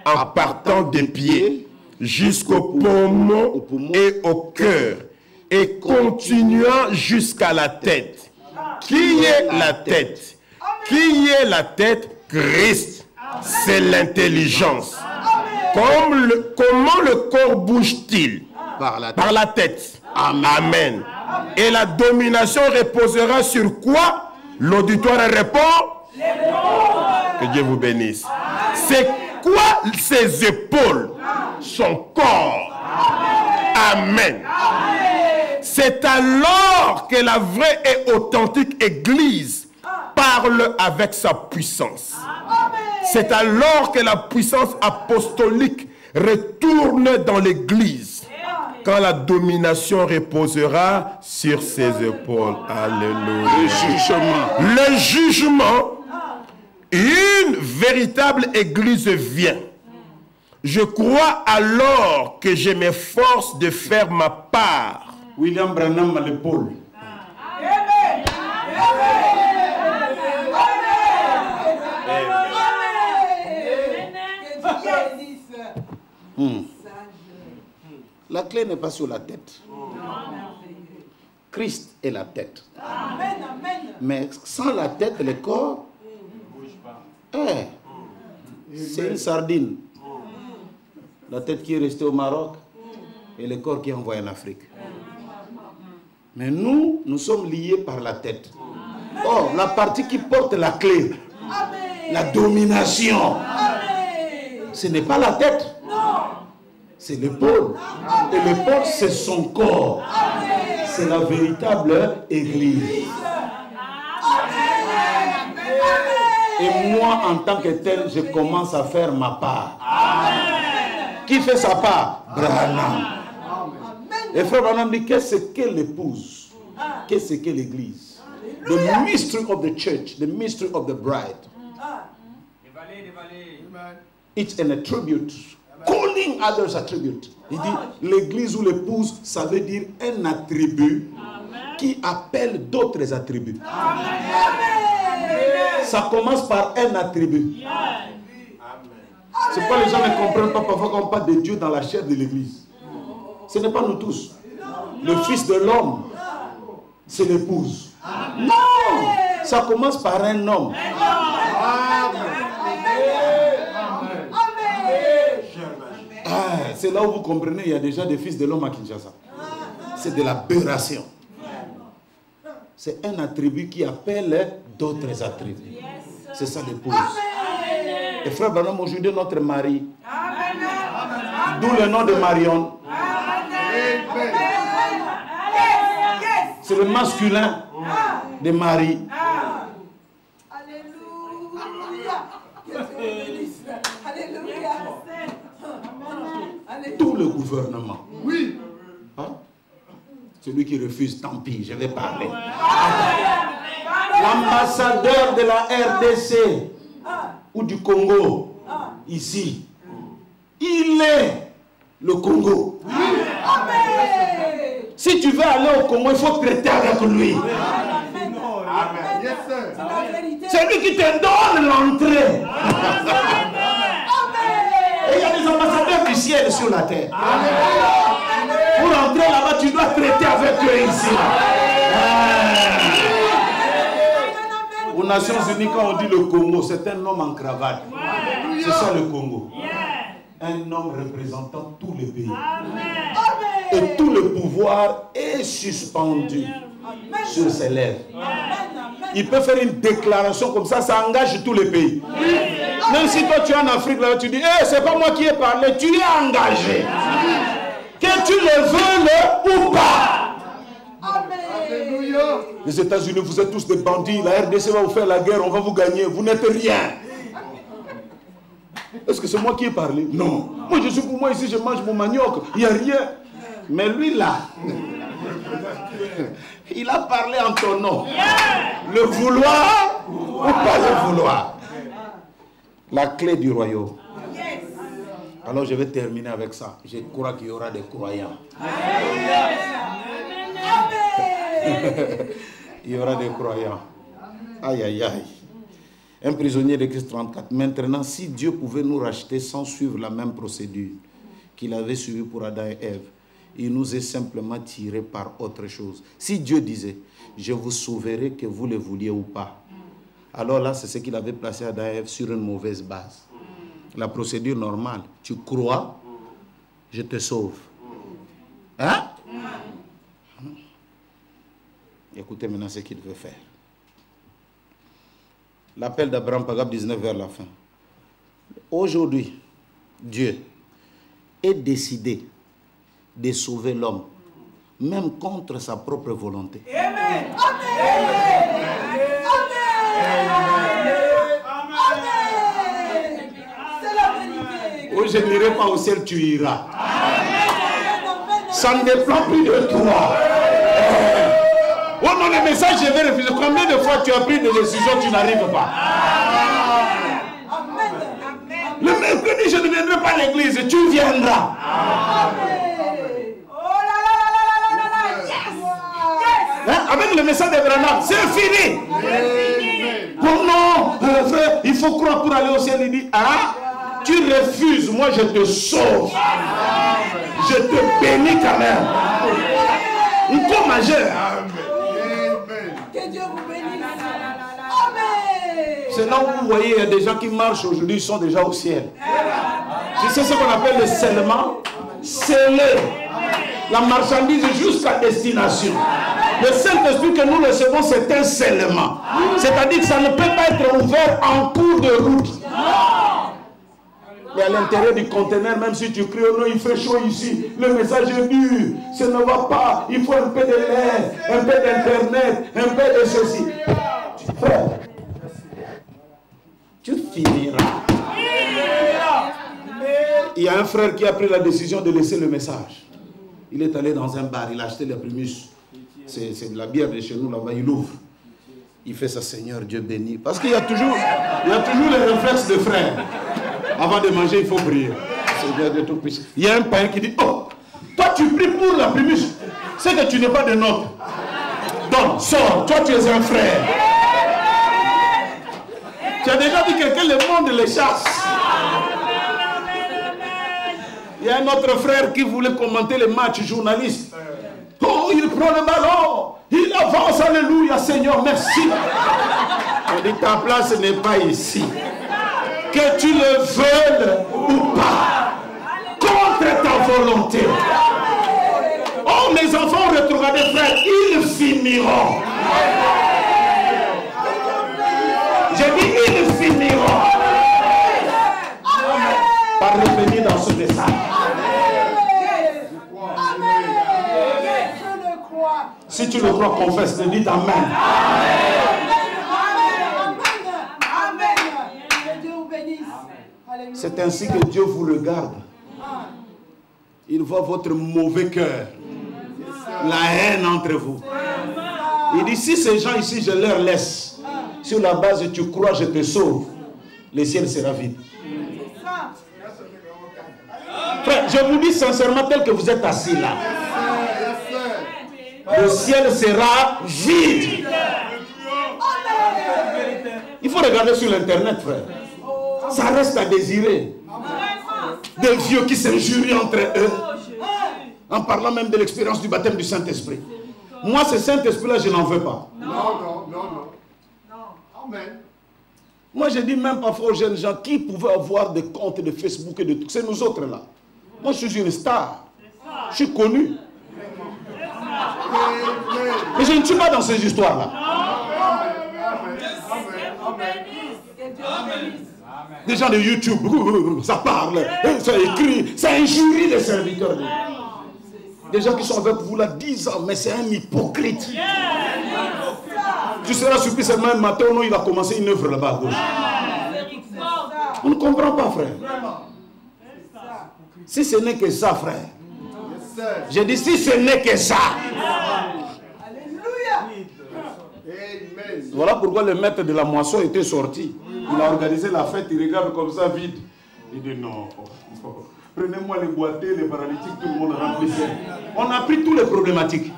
en partant des pieds jusqu'au poumon et au cœur, et continuant jusqu'à la tête. Qui est la tête? Qui est la tête? Christ. C'est l'intelligence. Comment le corps bouge-t-il? Par la tête. Amen. Et la domination reposera sur quoi? L'auditoire répond? Que Dieu vous bénisse. C'est quoi ses épaules? Son corps. Amen. C'est alors que la vraie et authentique Église parle avec sa puissance. C'est alors que la puissance apostolique retourne dans l'Église, quand la domination reposera sur ses épaules. Alléluia. Le jugement, une véritable Église vient. Je crois alors que je m'efforce de faire ma part. William Branham à l'épaule. La clé n'est pas sur la tête. Christ est la tête. Mais sans la tête, le corps, c'est une sardine. La tête qui est restée au Maroc et le corps qui est envoyé en Afrique. Mais nous sommes liés par la tête. Or, la partie qui porte la clé, la domination, ce n'est pas la tête. C'est l'épaule. Et l'épaule, c'est son corps. C'est la véritable Église. Et moi, en tant que tel, je commence à faire ma part. Qui fait sa part? Branham. Et frère Branham dit, qu'est-ce que l'épouse? Qu'est-ce que l'Église? The mystery of the church, the mystery of the bride. It's an attribute. Calling others attribute. Il dit, l'Église ou l'épouse, ça veut dire un attribut qui appelle d'autres attributs. Ça commence par un attribut. C'est pourquoi les gens ne comprennent pas parfois quand on parle de Dieu dans la chair de l'église. Ce n'est pas nous tous. Le fils de l'homme, c'est l'épouse. Non! Ça commence par un homme. C'est là où vous comprenez, il y a déjà des fils de l'homme à Kinshasa. C'est de l'aberration. C'est un attribut qui appelle d'autres attributs. C'est ça l'épouse. Et frère Branham, aujourd'hui, notre mari, d'où le nom de Marion, c'est le masculin de Marie. Tout le gouvernement. Oui. Hein? Celui qui refuse, tant pis, je vais parler. L'ambassadeur de la RDC ou du Congo, ici, il est le Congo. Si tu veux aller au Congo, il faut traiter avec lui. C'est lui qui te donne l'entrée. Et il y a des ambassadeurs du ciel sur la terre. Pour entrer là-bas, tu dois traiter avec eux ici. Aux Nations Unies, quand on dit le Congo, c'est un homme en cravate. C'est ça le Congo. Un homme représentant tous les pays. Et tout le pouvoir est suspendu sur ses lèvres. Il peut faire une déclaration comme ça engage tous les pays. Même si toi tu es en Afrique, là, tu dis, hey, c'est pas moi qui ai parlé, tu es engagé. Que tu le veux ou pas. Les États-Unis, vous êtes tous des bandits, la RDC va vous faire la guerre, on va vous gagner, vous n'êtes rien. Est-ce que c'est moi qui ai parlé? Non. Moi je suis pour moi ici, je mange mon manioc, il n'y a rien. Mais lui là, il a parlé en ton nom. Le vouloir ou pas le vouloir. La clé du royaume. Alors je vais terminer avec ça. Je crois qu'il y aura des croyants. Il y aura des croyants. Aïe, aïe, aïe. Un prisonnier de Christ 34. Maintenant, si Dieu pouvait nous racheter sans suivre la même procédure qu'il avait suivie pour Adam et Ève, il nous est simplement tiré par autre chose. Si Dieu disait, je vous sauverai que vous le vouliez ou pas, alors là, c'est ce qu'il avait placé Adam et Ève sur une mauvaise base. La procédure normale, tu crois, je te sauve. Hein? Écoutez maintenant ce qu'il veut faire. L'appel d'Abraham, paragraphe 19 vers la fin. Aujourd'hui, Dieu est décidé de sauver l'homme, même contre sa propre volonté. Amen. C'est la vérité. Oh, je n'irai pas au ciel, tu iras. Ça ne dépend plus de toi. Oh non, le message, je vais refuser. Combien de fois tu as pris des décisions, tu n'arrives pas? Le mercredi, je ne viendrai pas à l'église, tu viendras. Hein? Avec le message d'Abraham, c'est fini. Oh non, frère, il faut croire pour aller au ciel. Il dit, ah, tu refuses, moi je te sauve. Je te bénis quand même. Une co majeur. Que Dieu vous bénisse. Amen. C'est là où vous voyez, il y a des gens qui marchent aujourd'hui, ils sont déjà au ciel. Tu sais ce qu'on appelle le scellement? Sceller la marchandise jusqu'à destination. Le Saint-Esprit que nous recevons, c'est un scellement. C'est-à-dire que ça ne peut pas être ouvert en cours de route. Mais à l'intérieur du conteneur, même si tu cries, oh non, il fait chaud ici, le message est dur, ça ne va pas, il faut un peu de lait, un peu d'internet, un peu de ceci. Frère, tu finiras. Il y a un frère qui a pris la décision de laisser le message. Il est allé dans un bar, il a acheté les primus. C'est de la bière de chez nous là-bas, il ouvre. Il fait ça, Seigneur, Dieu béni. Parce qu'il y a toujours les réflexes de frère. Avant de manger, il faut prier. Seigneur Dieu Tout-Puissant. Il y a un païen qui dit, oh, toi tu pries pour la primus. C'est que tu n'es pas de notre. Donne, sors. Toi, tu es un frère. Tu as déjà vu quelqu'un, le monde les chasse. Il y a un autre frère qui voulait commenter les matchs journalistes. Oh, il prend le ballon. Il avance, alléluia, Seigneur, merci. On dit, ta place n'est pas ici. Que tu le veuilles ou pas. Contre ta volonté. Oh, mes enfants retrouvent des frères, ils finiront. J'ai dit, ils finiront par revenir dans ce message. Si tu le crois, confesse, te dis Amen. C'est ainsi que Dieu vous le garde. Il voit votre mauvais cœur, la haine entre vous. Il dit, si ces gens ici, je leur laisse, sur la base tu crois, je te sauve, le ciel sera vide. Frère, je vous dis sincèrement, tel que vous êtes assis là, le ciel sera vide. Il faut regarder sur l'internet, frère. Ça reste à désirer. Des vieux qui s'injurient entre eux, en parlant même de l'expérience du baptême du Saint-Esprit. Moi, ce Saint-Esprit-là, je n'en veux pas. Non. Amen. Moi, je dis même parfois aux jeunes gens qui pouvaient avoir des comptes de Facebook et de tout. C'est nous autres là. Moi, je suis une star. Je suis connu. Mais je ne suis pas dans ces histoires-là. Des gens de YouTube, ça parle, ça écrit, ça injurie les serviteurs de Dieu. Des gens qui sont avec vous là 10 ans, mais c'est un hypocrite. Tu seras surpris seulement un matin où il a commencé une œuvre là-bas à gauche. On ne comprend pas, frère. Si ce n'est que ça, frère. J'ai dit si ce n'est que ça. Voilà pourquoi le maître de la moisson était sorti. Il a organisé la fête, il regarde comme ça vide. Il dit non. Prenez-moi les boiteux, les paralytiques, tout le monde remplissait. On a pris tous les problématiques.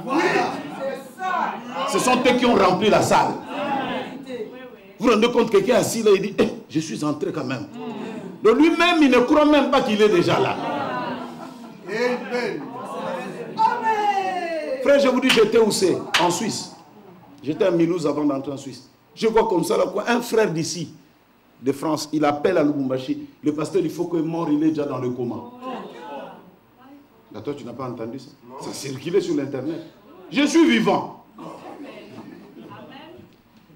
Ce sont eux qui ont rempli la salle. Vous vous rendez compte, quelqu'un assis là, il dit, je suis entré quand même. De lui-même, il ne croit même pas qu'il est déjà là. Frère, je vous dis, j'étais où c'est? En Suisse. J'étais à Mulhouse avant d'entrer en Suisse. Je vois comme ça, là, quoi, un frère d'ici, de France, il appelle à Lubumbashi. Le pasteur, il faut qu'il est mort, il est déjà dans le coma. Là, toi, tu n'as pas entendu ça? Ça circulait sur l'internet. Je suis vivant.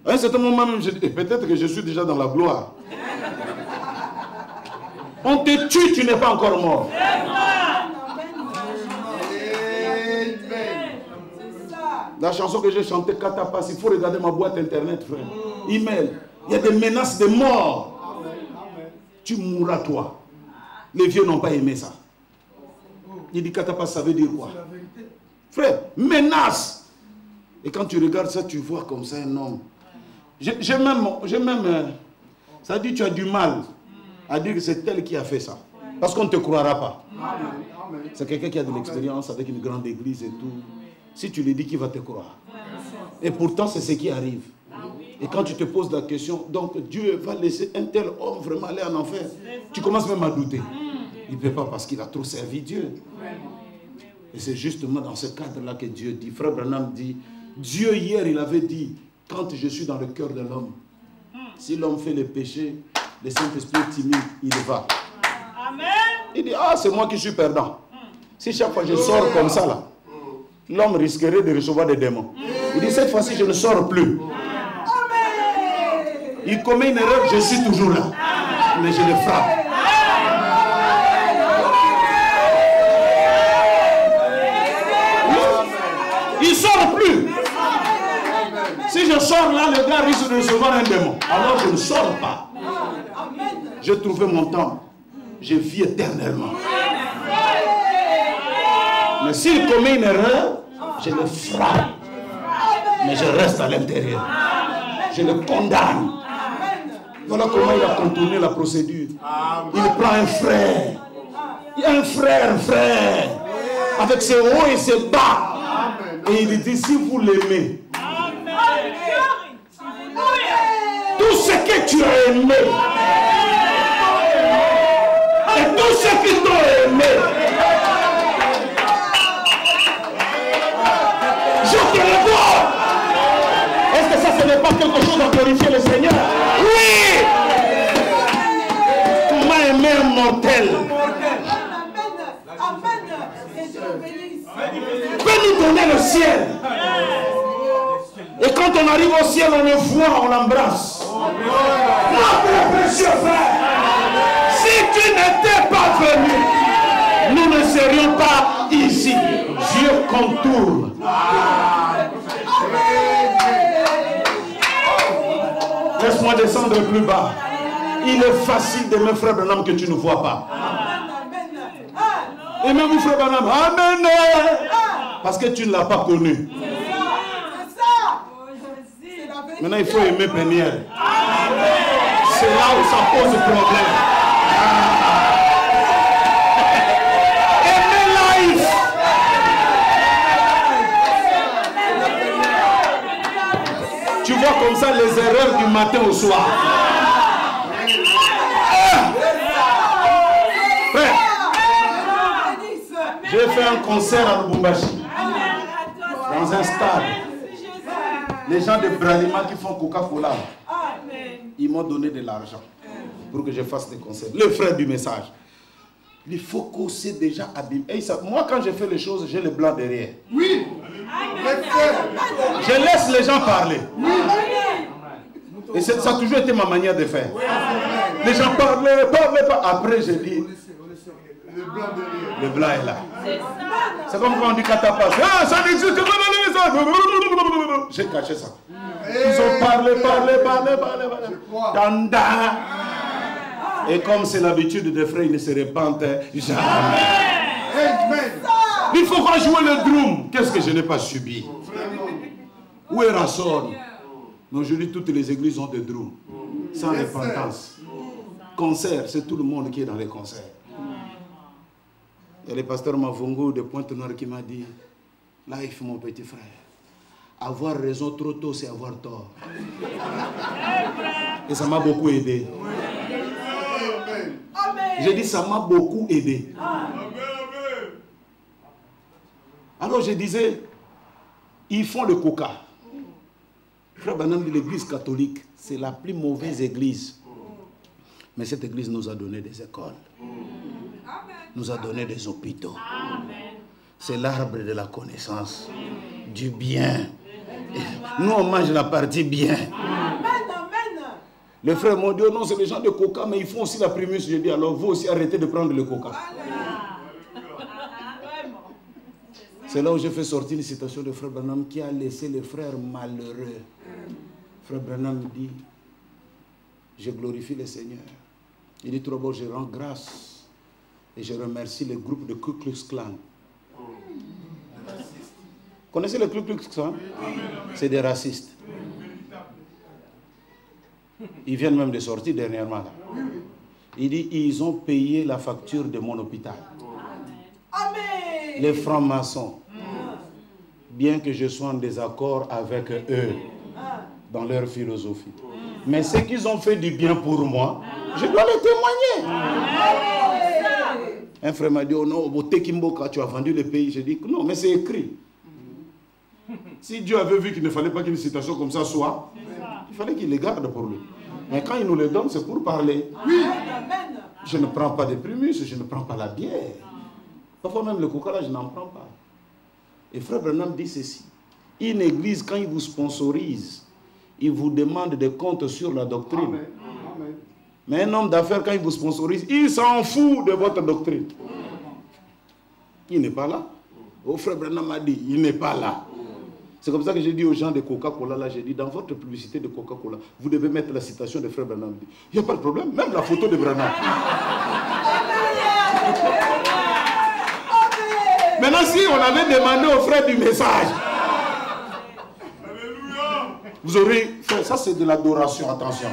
À un certain moment même, je dis, peut-être que je suis déjà dans la gloire. On te tue, tu n'es pas encore mort. La chanson que j'ai chantée, Katapas, il faut regarder ma boîte internet, frère. Email. Il y a des menaces de mort. Tu mourras, toi. Les vieux n'ont pas aimé ça. Il dit Katapas, ça veut dire quoi? Frère, menace. Et quand tu regardes ça, tu vois comme ça un homme. J'ai même ça dit tu as du mal à dire que c'est elle qui a fait ça. Parce qu'on ne te croira pas. C'est quelqu'un qui a de l'expérience avec une grande église et tout. Si tu lui dis, qui va te croire? Et pourtant, c'est ce qui arrive. Et quand tu te poses la question, donc Dieu va laisser un tel homme vraiment aller en enfer. Tu commences même à douter. Il ne peut pas parce qu'il a trop servi Dieu. Et c'est justement dans ce cadre-là que Dieu dit. Frère Branham dit, Dieu hier, il avait dit, quand je suis dans le cœur de l'homme, si l'homme fait le péché, le Saint-Esprit est timide, il va. Il dit, ah, c'est moi qui suis perdant. Si chaque fois je sors comme ça, là, l'homme risquerait de recevoir des démons. Il dit, cette fois-ci, je ne sors plus. Il commet une erreur, je suis toujours là. Mais je le frappe. Il ne sort plus. Si je sors là, le gars risque de recevoir un démon. Alors je ne sors pas. J'ai trouvé mon temps. Je vis éternellement. Mais s'il commet une erreur, je le frappe. Mais je reste à l'intérieur. Je le condamne. Voilà comment il a contourné la procédure. Il prend un frère. Il y a un frère. Avec ses hauts et ses bas. Et il dit, si vous l'aimez, que tu as aimé. Et tous ceux qui t'ont aimé, je te le vois. Est-ce que ça, ce n'est pas quelque chose à glorifier le Seigneur? Oui. Tu m'as aimé un mortel. Peut nous donner le ciel. Et quand on arrive au ciel, on le voit, on l'embrasse. Mon précieux frère, si tu n'étais pas venu, nous ne serions pas ici. Dieu contourne. Laisse-moi descendre plus bas. Il est facile d'aimer frère Branham que tu ne vois pas. Aimez-vous frère Branham? Amen. Parce que tu ne l'as pas connu. Maintenant, il faut aimer Peniel. C'est là où ça pose problème. Aimer Life. Tu vois comme ça les erreurs du matin au soir. Frère, j'ai fait un concert à Lubumbashi. Dans un stade. Les gens de Bralima qui font Coca-Cola, ils m'ont donné de l'argent pour que je fasse des concerts. Le frère du message. Il faut qu'on s'est déjà abîmé. Moi, quand je fais les choses, j'ai le blanc derrière. Oui. Je laisse les gens parler. Et ça a toujours été ma manière de faire. Les gens parlaient. Après, je dis, le blanc est là. C'est comme quand on dit catapasse. Ah, ça n'existe pas dans les maisons. J'ai caché ça. Ils ont parlé. Tanda. Et comme c'est l'habitude des frères, ils ne se répandent jamais. Il faut pas jouer le drum. Qu'est-ce que je n'ai pas subi? Où est Rasson? Aujourd'hui, toutes les églises ont des drums. Sans repentance. Concert, c'est tout le monde qui est dans les concerts. Il y a le pasteur Mavungu de Pointe-Noire qui m'a dit, Life, mon petit frère, avoir raison trop tôt, c'est avoir tort. Et ça m'a beaucoup aidé. J'ai dit, ça m'a beaucoup aidé. Alors je disais, ils font le coca. Frère Branham de l'église catholique, c'est la plus mauvaise église. Mais cette église nous a donné des écoles. Nous a donné des hôpitaux. C'est l'arbre de la connaissance, du bien. Nous, on mange la partie bien. Les frères m'ont dit, oh non, c'est les gens de coca, mais ils font aussi la primus. Je dis, alors vous aussi, arrêtez de prendre le coca. C'est là où j'ai fait sortir une citation de Frère Branham qui a laissé les frères malheureux. Frère Branham dit, je glorifie le Seigneur. Il dit tout d'abord, je rends grâce et je remercie le groupe de Ku Klux Klan. Connaissez le Ku Klux Klan? C'est des racistes. Ils viennent même de sortir dernièrement. Il dit, ils ont payé la facture de mon hôpital. Les francs-maçons, bien que je sois en désaccord avec eux dans leur philosophie. Mais ce qu'ils ont fait du bien pour moi, je dois le témoigner. Un frère m'a dit, oh non, au Tekimboka, tu as vendu le pays. J'ai dit, non, mais c'est écrit. Si Dieu avait vu qu'il ne fallait pas qu'une citation comme ça soit, il fallait qu'il les garde pour lui. Mais quand il nous les donne, c'est pour parler. Oui. Je ne prends pas de primus, je ne prends pas la bière. Parfois même le coca, là, je n'en prends pas. Et Frère Branham dit ceci. Une église, quand il vous sponsorise, il vous demande des comptes sur la doctrine. Amen. Amen. Mais un homme d'affaires, quand il vous sponsorise, il s'en fout de votre doctrine. Il n'est pas là. Oh, Frère Branham a dit, il n'est pas là. C'est comme ça que j'ai dit aux gens de Coca-Cola, là, j'ai dit, dans votre publicité de Coca-Cola, vous devez mettre la citation de Frère Branham. Il n'y a pas de problème, même la photo de Branham. Maintenant, si on avait demandé aux frères du message, vous aurez fait, ça c'est de l'adoration, attention.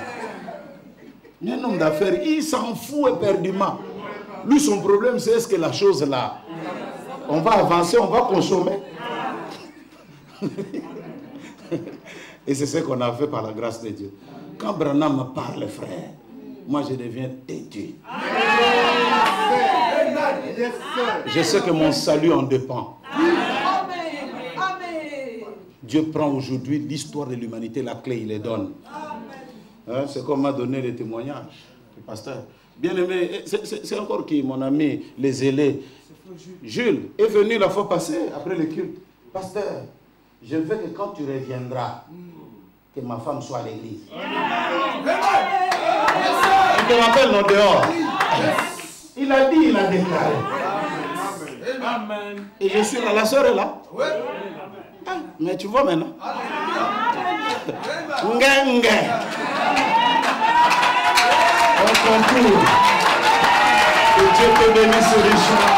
Mais un homme d'affaires, il s'en fout éperdument. Lui, son problème, c'est est-ce que la chose là, on va avancer, on va consommer. Et c'est ce qu'on a fait par la grâce de Dieu. Quand Branham parle, frère, moi je deviens têtu. Je sais que mon salut en dépend. Dieu prend aujourd'hui l'histoire de l'humanité, la clé, il les donne. Hein, c'est comme m'a donné les témoignages, le pasteur. Bien-aimé, c'est encore qui, mon ami, les zélés. Jules est venu la fois passée, après le culte. Pasteur, je veux que quand tu reviendras, que ma femme soit à l'église. Il te rappelle, non, dehors. Il a dit, il a déclaré. Et je suis là, la soeur est là. Ah, mais tu vois maintenant. Ngengue. On concourt. Que Dieu te bénisse richement.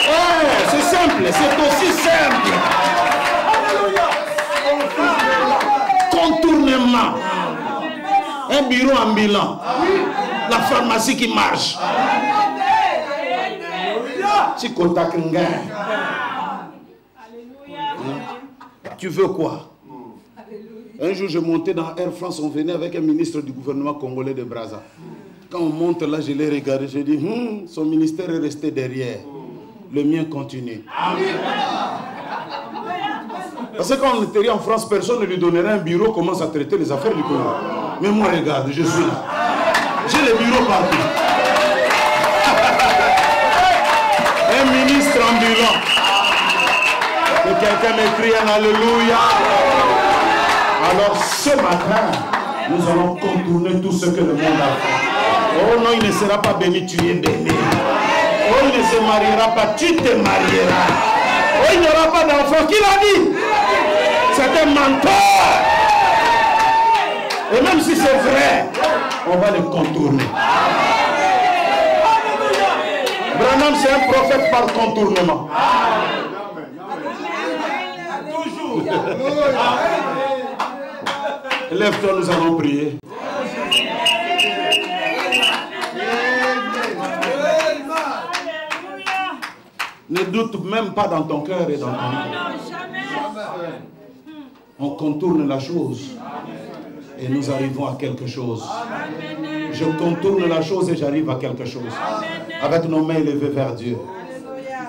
Ouais, c'est simple, c'est aussi simple. Contournement. Un bureau ambulant. La pharmacie qui marche. Tu contactes un gars. Tu veux quoi? Un jour, je montais dans Air France, on venait avec un ministre du gouvernement congolais de Brazza. Quand on monte là, je l'ai regardé, je dis, son ministère est resté derrière. Le mien continue. Parce que quand on était en France, personne ne lui donnerait un bureau, commence à traiter les affaires du Congo. Mais moi, regarde, je suis là. J'ai les bureaux partout. Un ministre ambulant. Que quelqu'un m'écrit un alléluia. Alors ce matin, nous allons contourner tout ce que le monde a fait. Oh non, il ne sera pas béni, tu es béni. Oh, il ne se mariera pas, tu te marieras. Oh, il n'y aura pas d'enfant. Qui l'a dit? C'est un menteur. Et même si c'est vrai, on va le contourner. Branham, c'est un prophète par contournement. Lève-toi, nous allons prier. Ne doute même pas dans ton cœur et dans ton âme. On contourne la chose et nous arrivons à quelque chose. Je contourne la chose et j'arrive à quelque chose. Avec nos mains élevées vers Dieu.